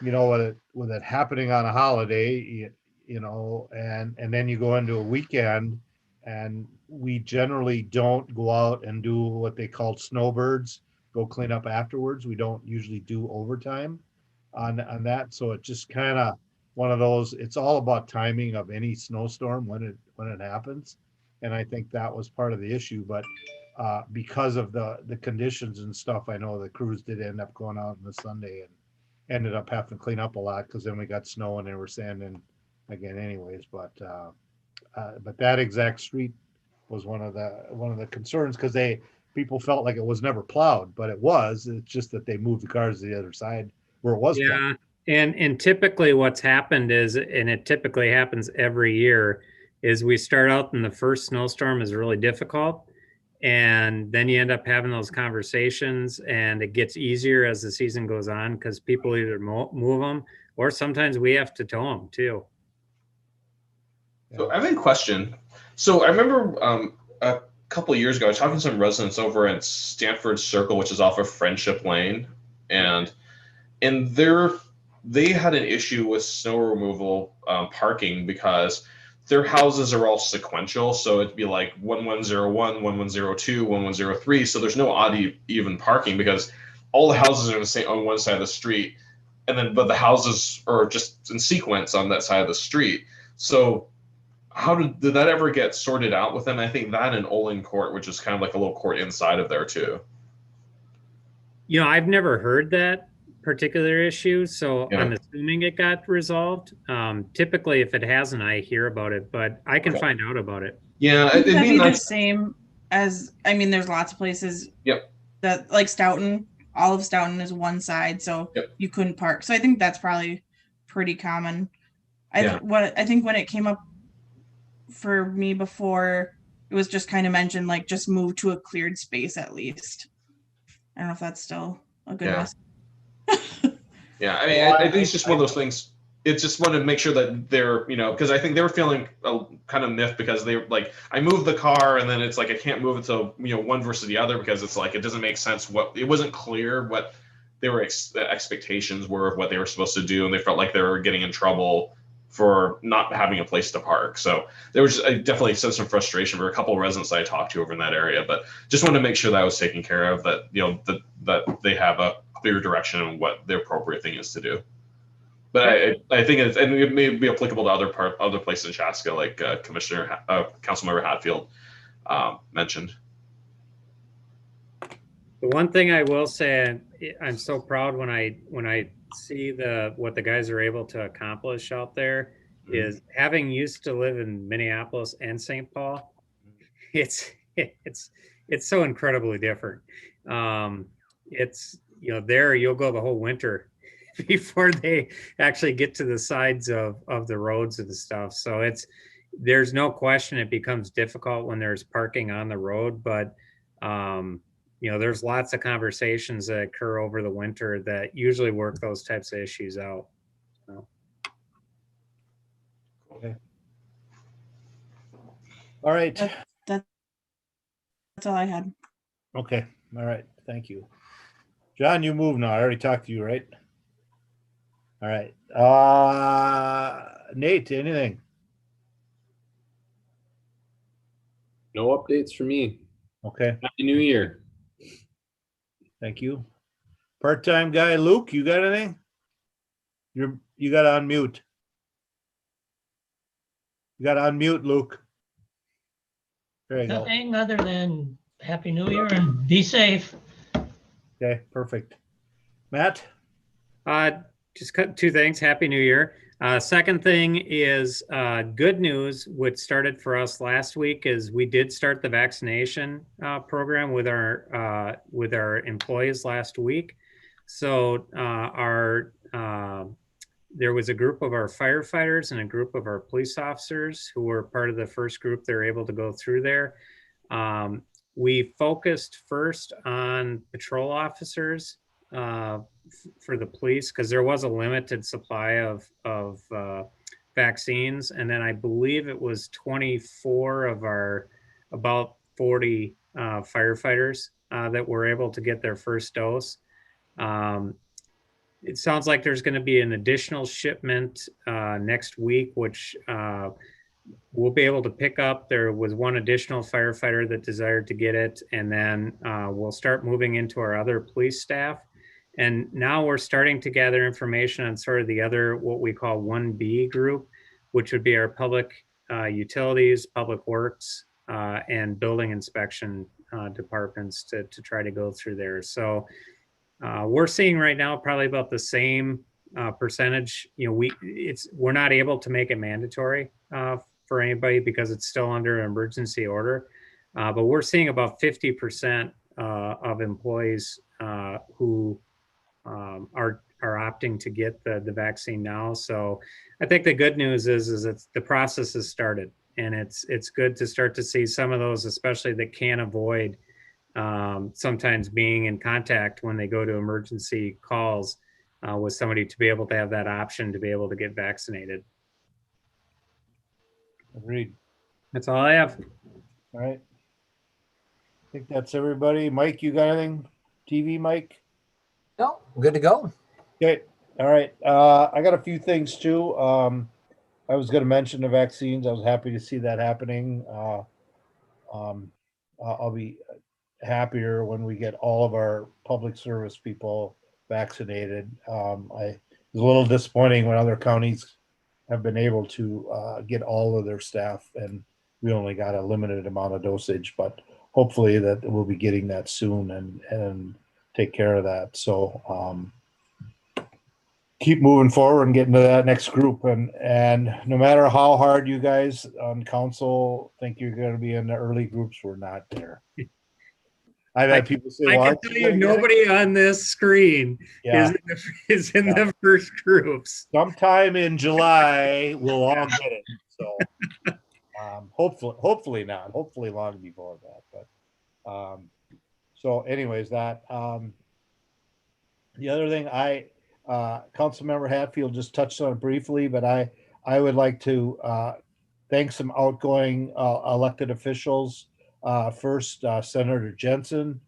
you know, with it happening on a holiday, you know, and then you go into a weekend, and we generally don't go out and do what they call snowbirds, go clean up afterwards. We don't usually do overtime on that. So it just kind of one of those, it's all about timing of any snowstorm when it happens. And I think that was part of the issue, but because of the conditions and stuff, I know the crews did end up going out on the Sunday and ended up having to clean up a lot because then we got snow and they were sanding again anyways. But that exact street was one of the concerns because people felt like it was never plowed, but it was. It's just that they moved the cars to the other side where it was. Yeah. And typically what's happened is, and it typically happens every year, is we start out and the first snowstorm is really difficult. And then you end up having those conversations and it gets easier as the season goes on because people either move them or sometimes we have to tow them too. So I have a question. So I remember a couple of years ago, I was talking to some residents over at Stanford Circle, which is off of Friendship Lane. And they had an issue with snow removal parking because their houses are all sequential. So it'd be like 1101, 1102, 1103. So there's no odd even parking because all the houses are the same on one side of the street. But the houses are just in sequence on that side of the street. So how did that ever get sorted out with them? I think that in Olin Court, which is kind of like a little court inside of there too. You know, I've never heard that particular issue, so Yeah. I'm assuming it got resolved. Typically, if it hasn't, I hear about it, but I can find out about it. Yeah, That'd be the same I mean, there's lots of places. Yep. That like Stoughton, all of Stoughton is one side, so Yep. you couldn't park. So I think that's probably pretty common. Yeah. I think when it came up for me before, it was just kind of mentioned like just move to a cleared space at least. I don't know if that's still a good message. Yeah, I mean, I think it's just one of those things. It's just wanted to make sure that they're, because I think they were feeling kind of miffed because they were like, I moved the car and then it's like I can't move it to one versus the other because it's like it doesn't make sense. It wasn't clear what they were the expectations were of what they were supposed to do, and they felt like they were getting in trouble for not having a place to park. So there was definitely some frustration for a couple of residents that I talked to over in that area, but just wanted to make sure that was taken care of, that that they have a clear direction on what the appropriate thing is to do. But I think it may be applicable to other places in Chaska, like Councilmember Hatfield mentioned. The one thing I will say, I'm so proud when I see what the guys are able to accomplish out there, is having used to live in Minneapolis and St. Paul, it's so incredibly different. It's there you'll go the whole winter before they actually get to the sides of the roads and stuff. So there's no question it becomes difficult when there's parking on the road, but there's lots of conversations that occur over the winter that usually work those types of issues out. So. Okay. All right. That's all I had. Okay. All right. Thank you. John, you move now. I already talked to you, right? All right. Nate, anything? No updates for me. Okay. Happy New Year. Thank you. Part-time guy, Luke, you got anything? You got to unmute. You got to unmute, Luke. There you go. Nothing other than Happy New Year and be safe. Okay, perfect. Matt? Just two things. Happy New Year. Second thing is good news. What started for us last week is we did start the vaccination program with our employees last week. So there was a group of our firefighters and a group of our police officers who were part of the first group that were able to go through there. We focused first on patrol officers for the police because there was a limited supply of vaccines, and then I believe it was 24 of our about 40 firefighters that were able to get their first dose. It sounds like there's going to be an additional shipment next week, which we'll be able to pick up. There was one additional firefighter that desired to get it, and then we'll start moving into our other police staff. And now we're starting to gather information on sort of the other, what we call 1B group, which would be our public utilities, public works, and building inspection departments to try to go through there. So we're seeing right now probably about the same percentage. We're not able to make it mandatory for anybody because it's still under an emergency order. But we're seeing about 50% of employees who are opting to get the vaccine now. So I think the good news is the process has started, and it's good to start to see some of those, especially that can't avoid sometimes being in contact when they go to emergency calls with somebody, to be able to have that option to be able to get vaccinated. Agreed. That's all I have. All right. I think that's everybody. Mike, you got anything? TV, Mike? No, good to go. Okay. All right. I got a few things too. I was going to mention the vaccines. I was happy to see that happening. I'll be happier when we get all of our public service people vaccinated. It was a little disappointing when other counties have been able to get all of their staff, and we only got a limited amount of dosage, but hopefully that we'll be getting that soon and take care of that. So keep moving forward and getting to that next group. And no matter how hard you guys on council think you're going to be in the early groups, we're not there. I've had people say, I well, can aren't tell you you, gonna get it? nobody on this screen Yeah. is in the first groups. Sometime in July, we'll all get it. So hopefully not. Hopefully long before that. But so anyways, that the other thing Councilmember Hatfield just touched on it briefly, but I would like to thank some outgoing elected officials. First, Senator Jensen.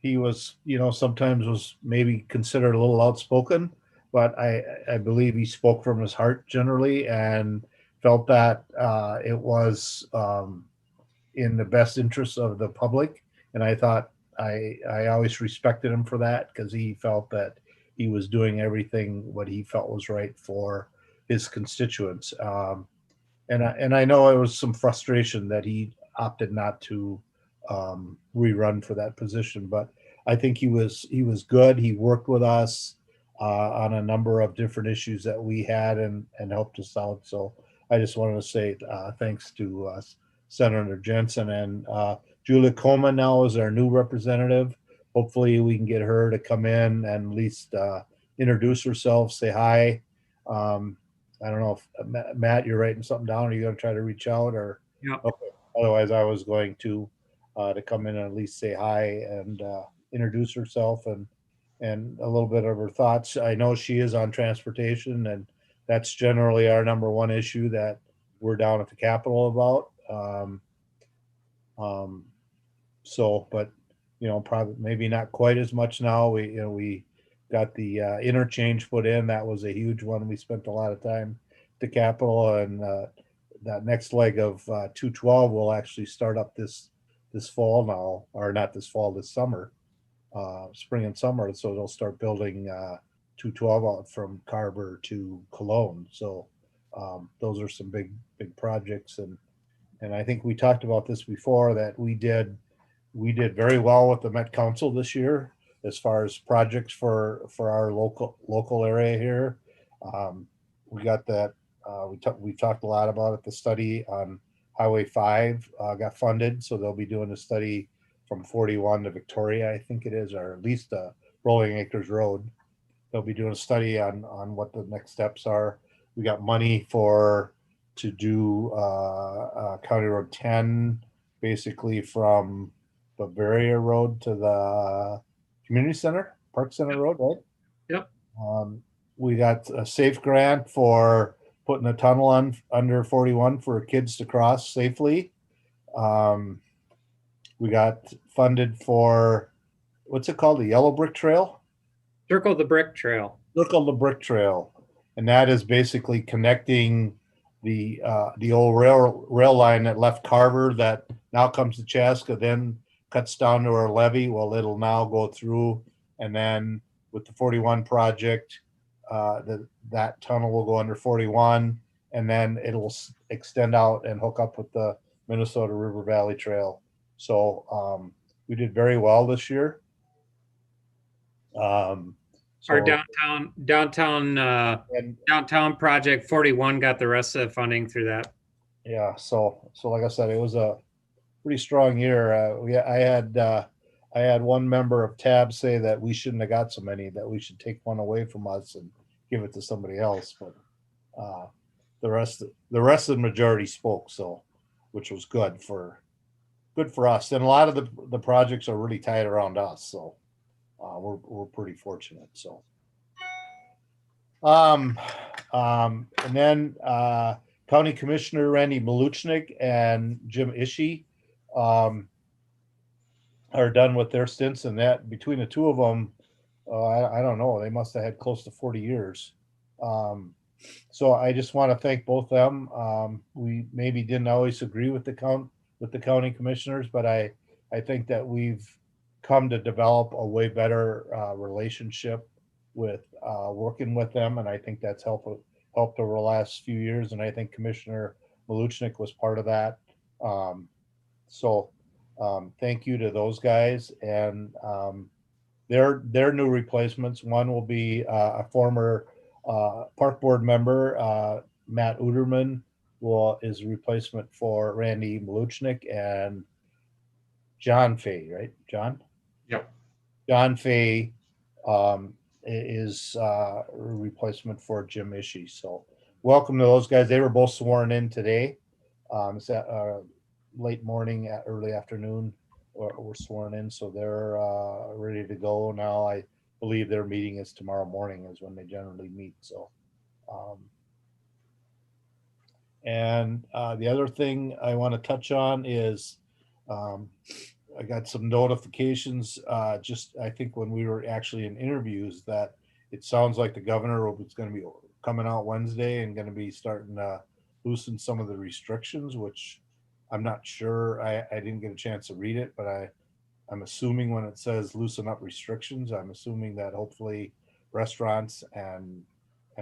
He was, sometimes was maybe considered a little outspoken, but I believe he spoke from his heart generally and felt that it was in the best interest of the public. And I thought I always respected him for that because he felt that he was doing everything what he felt was right for his constituents. And I know it was some frustration that he opted not to rerun for that position, but I think he was good. He worked with us on a number of different issues that we had and helped us out. So I just wanted to say thanks to Senator Jensen, and Julia Coleman now is our new representative. Hopefully we can get her to come in and at least introduce herself, say hi. I don't know if Matt, you're writing something down. Are you going to try to reach out or? Yep. Okay. Otherwise, I was going to come in and at least say hi and introduce herself and a little bit of her thoughts. I know she is on transportation, and that's generally our number one issue that we're down at the Capitol about. So, but probably maybe not quite as much now. We got the interchange put in. That was a huge one. We spent a lot of time at the Capitol, and that next leg of 212 will actually start up this fall now, or not this fall, this summer, spring and summer. So they'll start building 212 out from Carver to Cologne. So those are some big projects, and I think we talked about this before, that we did very well with the Met Council this year as far as projects for our local area here. We got that. We talked a lot about it. The study on Highway 5 got funded, so they'll be doing a study from 41 to Victoria, I think it is, or at least Rolling Acres Road. They'll be doing a study on what the next steps are. We got money to do County Road 10, basically from Bavaria Road to the Community Center, Park Center Road, right? Yep. We got a SAFE grant for putting a tunnel under 41 for kids to cross safely. We got funded for, what's it called? The Yellow Brick Trail? Circle the Brick Trail. Circle the Brick Trail. And that is basically connecting the old rail line that left Carver that now comes to Chaska, then cuts down to our levee. Well, it'll now go through, and then with the 41 project, that tunnel will go under 41, and then it'll extend out and hook up with the Minnesota River Valley Trail. So we did very well this year. Our downtown project 41 got the rest of the funding through that. Yeah. So like I said, it was a pretty strong year. I had one member of TAB say that we shouldn't have got so many, that we should take one away from us and give it to somebody else. But the rest of the majority spoke, so which was good for us. And a lot of the projects are really tied around us, so we're pretty fortunate. So and then County Commissioner Randy Maluchnik and Jim Ishii are done with their stints, and that between the two of them, I don't know, they must have had close to 40 years. So I just want to thank both them. We maybe didn't always agree with the county commissioners, but I think that we've come to develop a way better relationship with working with them, and I think that's helped over the last few years. And I think Commissioner Maluchnik was part of that. So thank you to those guys. And their new replacements. One will be a former park board member, Matt Uderman, is a replacement for Randy Maluchnik, and John Fay, right? John? Yep. John Fay is a replacement for Jim Ishii. So welcome to those guys. They were both sworn in today. It's at late morning, early afternoon, were sworn in. So they're ready to go now. I believe their meeting is tomorrow morning is when they generally meet. So, and the other thing I want to touch on is I got some notifications just I think when we were actually in interviews that it sounds like the governor was going to be coming out Wednesday and going to be starting to loosen some of the restrictions, which I'm not sure. I didn't get a chance to read it, but I'm assuming when it says loosen up restrictions, I'm assuming that hopefully restaurants and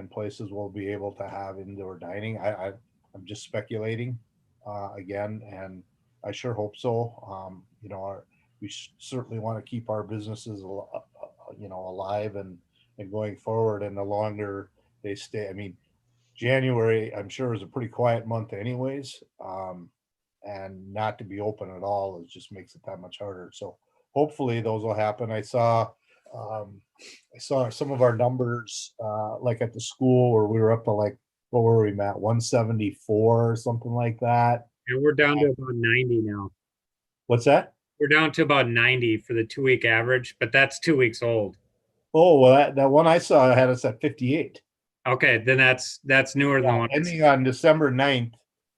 places will be able to have indoor dining. I'm just speculating again, and I sure hope so. You know, we certainly want to keep our businesses, you know, alive and going forward. And the longer they stay, I mean, January, I'm sure, is a pretty quiet month, anyways. And not to be open at all is just makes it that much harder. So hopefully those will happen. I saw some of our numbers, like at the school, where we were up to like, what were we, Matt? 174 or something like that. And we're down to about 90 now. What's that? We're down to about 90 for the 2-week average, but that's 2 weeks old. Oh, well, that one I saw had us at 58. Okay, then that's newer than the one. Ending on December 9th,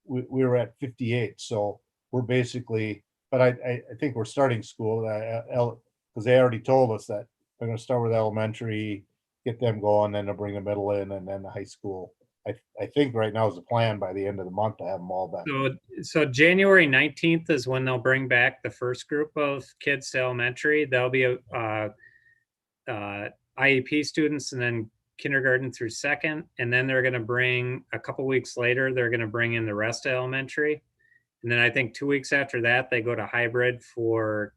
we were at 58. So we're basically, but I think we're starting school because they already told us that they're going to start with elementary, get them going, then they'll bring the middle in, and then the high school. I think right now is the plan by the end of the month to have them all back. So January 19th is when they'll bring back the first group of kids to elementary. There'll be IEP students and then kindergarten through second. And then they're going to bring, a couple weeks later, they're going to bring in the rest of elementary. And then I think 2 weeks after that, they go to hybrid for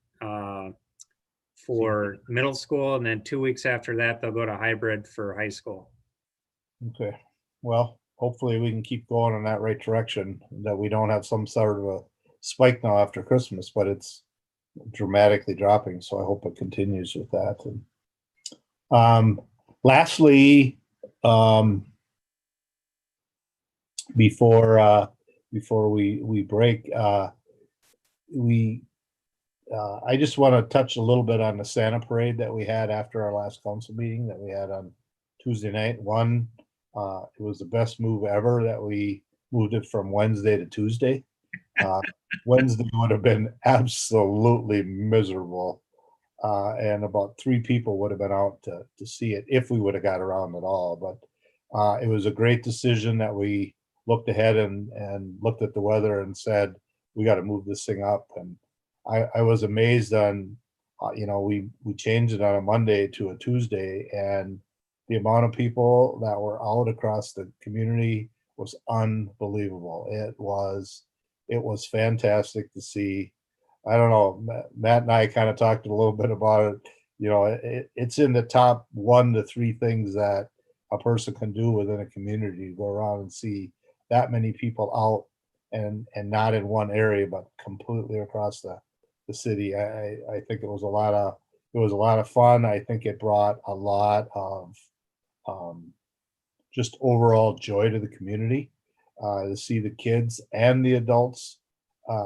middle school. And then 2 weeks after that, they'll go to hybrid for high school. Okay. Well, hopefully we can keep going in that right direction, that we don't have some sort of a spike now after Christmas, but it's dramatically dropping. So I hope it continues with that. And lastly, before we break, I just want to touch a little bit on the Santa parade that we had after our last council meeting that we had on Tuesday night. It was the best move ever that we moved it from Wednesday to Tuesday. Wednesday would have been absolutely miserable. And about 3 people would have been out to see it if we would have got around at all. But it was a great decision that we looked ahead and looked at the weather and said, we got to move this thing up. And I was amazed on, you know, we changed it on a Monday to a Tuesday, and the amount of people that were out across the community was unbelievable. It was fantastic to see. I don't know, Matt and I kind of talked a little bit about it. You know, it's in the top 1 to 3 things that a person can do within a community, to go around and see that many people out and not in one area, but completely across the city. I think it was a lot of fun. I think it brought a lot of just overall joy to the community, to see the kids and the adults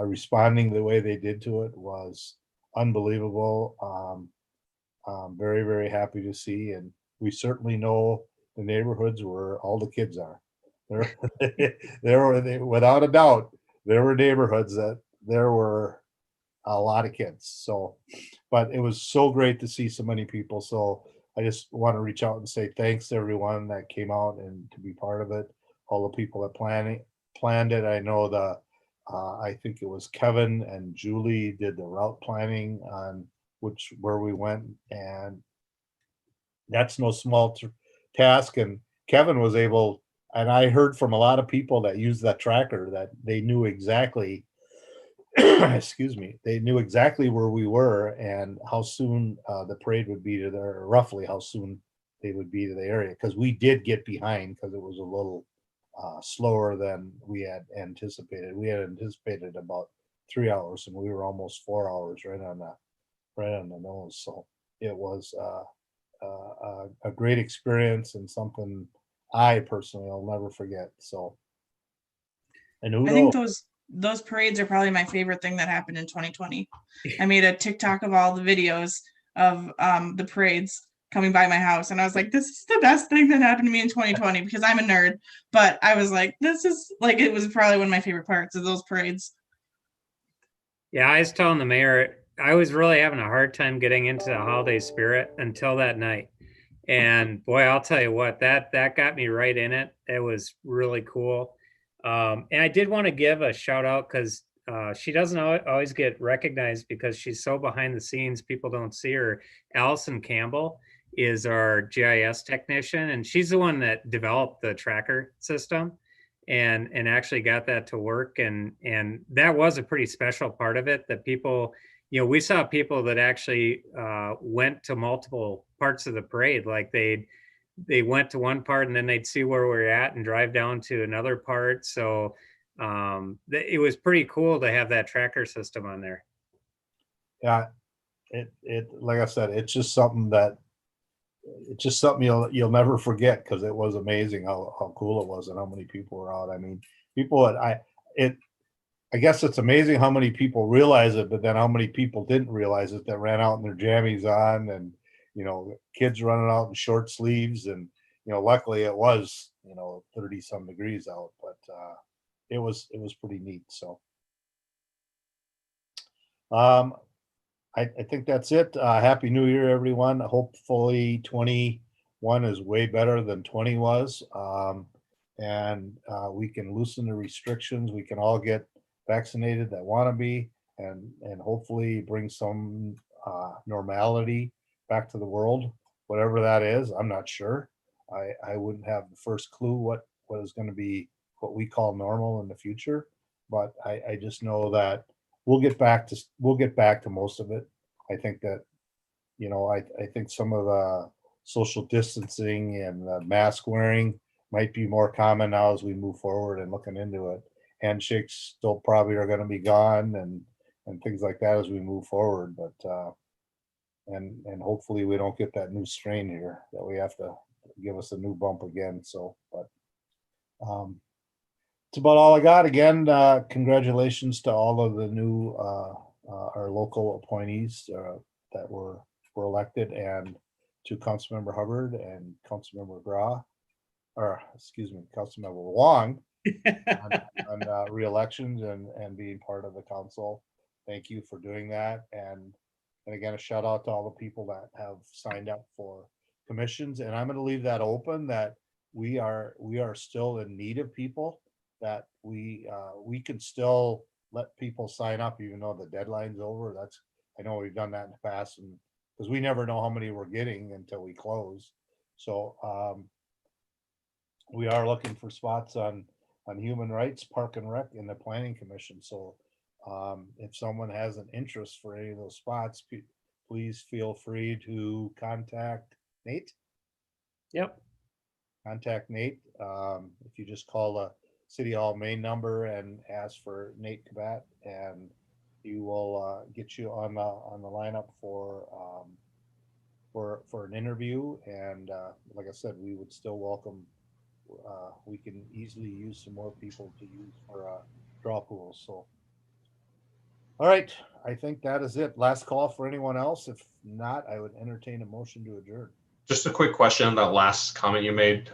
responding the way they did to it was unbelievable. Very, very happy to see. And we certainly know the neighborhoods where all the kids are. There without a doubt, there were neighborhoods that there were a lot of kids. So, but it was so great to see so many people. So I just want to reach out and say thanks to everyone that came out and to be part of it. All the people that planned it. I know I think it was Kevin and Julie did the route planning on where we went, and that's no small task. And Kevin was able, and I heard from a lot of people that use that tracker that they knew exactly excuse me, they knew exactly where we were and how soon the parade would be to there, roughly how soon they would be to the area. Because we did get behind because it was a little slower than we had anticipated. We had anticipated about 3 hours, and we were almost 4 hours right on the nose. So it was a great experience and something I personally will never forget. So, and who I think knows? those parades are probably my favorite thing that happened in 2020. I made a TikTok of all the videos of the parades coming by my house, and I was like, this is the best thing that happened to me in 2020 because I'm a nerd. But I was like, this is like, it was probably one of my favorite parts of those parades. Yeah, I was telling the mayor, I was really having a hard time getting into the holiday spirit until that night. And boy, I'll tell you what, that got me right in it. It was really cool. And I did want to give a shout out because she doesn't always get recognized because she's so behind the scenes, people don't see her. Allison Campbell is our GIS technician, and she's the one that developed the tracker system and actually got that to work. And that was a pretty special part of it, that people, we saw people that actually went to multiple parts of the parade. Like they went to one part and then they'd see where we're at and drive down to another part. So it was pretty cool to have that tracker system on there. Yeah, it like I said, it's just something you'll never forget, because it was amazing how cool it was and how many people were out. I mean, I guess it's amazing how many people realize it, but then how many people didn't realize it that ran out in their jammies on, and kids running out in short sleeves, and luckily it was 30 some degrees out, but it was pretty neat. So I think that's it. Happy New Year, everyone. Hopefully 21 is way better than 20 was. And we can loosen the restrictions. We can all get vaccinated that want to be, and hopefully bring some normality back to the world, whatever that is. I'm not sure. I wouldn't have the first clue what is going to be what we call normal in the future, but I just know that we'll get back to most of it. I think that I think some of the social distancing and the mask wearing might be more common now as we move forward and looking into it. Handshakes still probably are going to be gone, and things like that as we move forward. But and hopefully we don't get that new strain here that we have to give us a new bump again. So, but it's about all I got. Again, congratulations to all of the new our local appointees that were elected, and to Councilmember Hubbard and Councilmember Gra, or excuse me, Councilmember Wong on re-elections and being part of the council. Thank you for doing that. And again, a shout out to all the people that have signed up for commissions. And I'm going to leave that open, that we are still in need of people, that we can still let people sign up even though the deadline's over. I know we've done that in the past, and because we never know how many we're getting until we close. So we are looking for spots on human rights, park and rec, and the planning commission. So if someone has an interest for any of those spots, please feel free to contact Nate. Yep. Contact Nate. If you just call the City Hall main number and ask for Nate Kabat, and he will get you on the lineup for an interview. And like I said, we would still welcome. We can easily use some more people to use for draw pools. So, all right, I think that is it. Last call for anyone else. If not, I would entertain a motion to adjourn. Just a quick question on that last comment you made.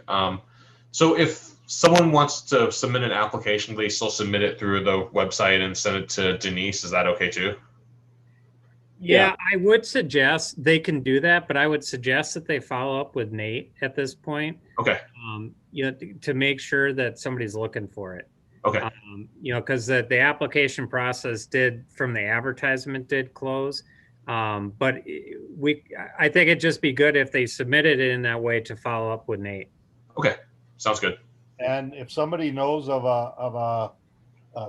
So if someone wants to submit an application, they still submit it through the website and send it to Denise. Is that okay too? Yeah, I would suggest they can do that, but I would suggest that they follow up with Nate at this point. Okay. To make sure that somebody's looking for it. Okay. Because the application process from the advertisement did close. But I think it'd just be good if they submitted it in that way to follow up with Nate. Okay. Sounds good. And if somebody knows of a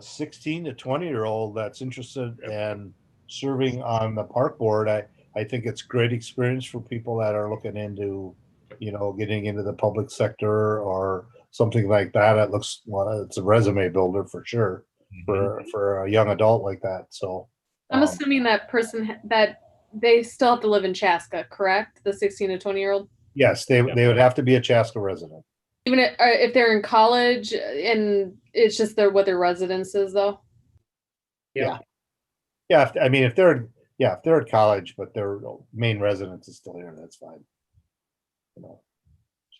16 to 20-year-old that's interested in serving on the park board, I think it's great experience for people that are looking into, getting into the public sector or something like that. It looks, well, it's a resume builder for sure for a young adult like that. So I'm assuming that person that they still have to live in Chaska, correct? The 16 to 20-year-old? yes, they would have to be a Chaska resident. Even if they're in college and it's just what their residence is, though? Yeah. Yeah. If they're at college, but their main residence is still here, that's fine.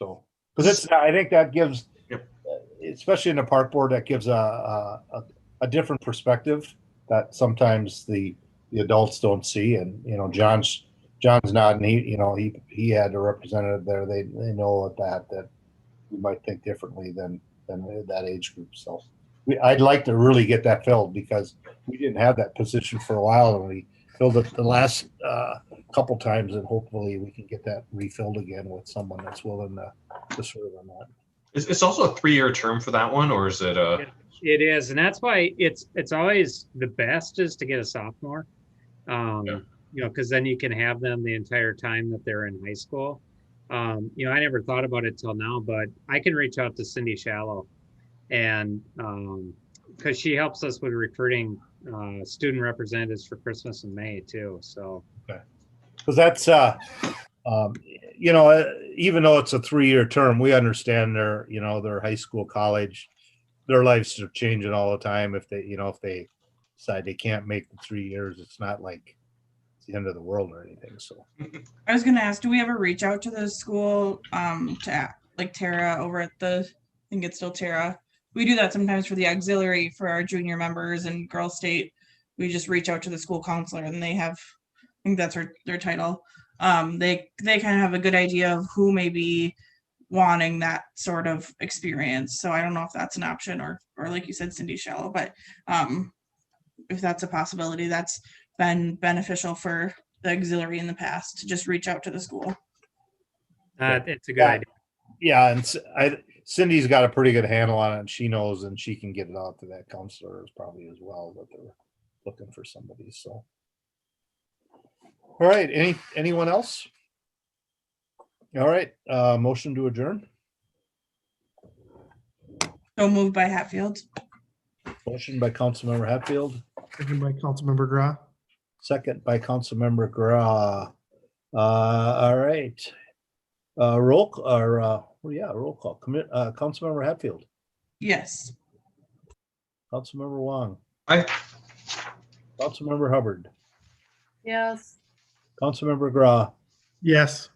So, because I think that gives, especially in the park board, that gives a different perspective that sometimes the adults don't see. And John's not, and he had a representative there. They know that we might think differently than that age group. So I'd like to really get that filled because we didn't have that position for a while, and we filled it the last couple times, and hopefully we can get that refilled again with someone that's willing to serve on that. It's also a 3-year term for that one, or is it a? It is, and that's why it's always the best is to get a sophomore, because then you can have them the entire time that they're in high school. I never thought about it till now, but I can reach out to Cindy Shallow, and because she helps us with recruiting student representatives for Christmas in May too. So, because that's even though it's a 3-year term, we understand their high school, college, their lives are changing all the time. If they decide they can't make the 3 years, it's not like it's the end of the world or anything. So I was gonna ask, do we ever reach out to the school to like Tara over at I think it's still Tara. We do that sometimes for the auxiliary for our junior members and girls state. We just reach out to the school counselor, and they have, I think that's their title. They kind of have a good idea of who may be wanting that sort of experience. So I don't know if that's an option or like you said, Cindy Shallow, but if that's a possibility, that's been beneficial for the auxiliary in the past to just reach out to the school. It's a good idea. Yeah, and Cindy's got a pretty good handle on it, and she knows, and she can get it out to that counselor probably as well, that they're looking for somebody. So, all right, anyone else? All right, motion to adjourn. So moved by Hatfield. Motion by Councilmember Hatfield. Second by Councilmember Gra. Second by Councilmember Gra. All right. Roll call. Councilmember Hatfield. Yes. Councilmember Wong. Aye. Councilmember Hubbard. Yes. Councilmember Gra. Yes.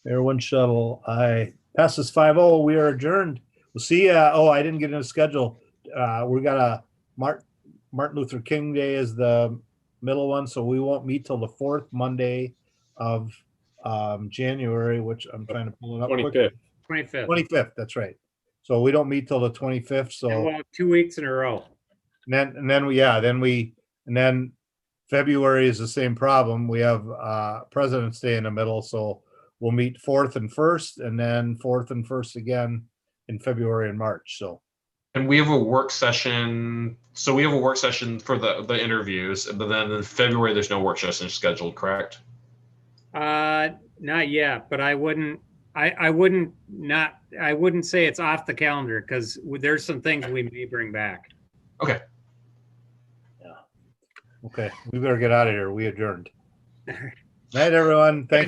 Mayor Winchell. Aye. Passes 5-0. We are adjourned. We'll see. I didn't get in a schedule. We got a Martin Luther King Day is the middle one, so we won't meet till the 4th Monday of January, which I'm trying to pull it up. 25th. 25th. That's right. So we don't meet till the 25th. So and we'll have 2 weeks in a row. And then February is the same problem. We have President's Day in the middle, so we'll meet 4th and 1st, and then 4th and 1st again in February and March. So. And we have a work session. So we have a work session for the interviews, but then in February there's no work session scheduled, correct? Not yet, but I wouldn't say it's off the calendar because there's some things we may bring back. Okay. Yeah. Okay. We better get out of here. We adjourned. Night, everyone. Thanks.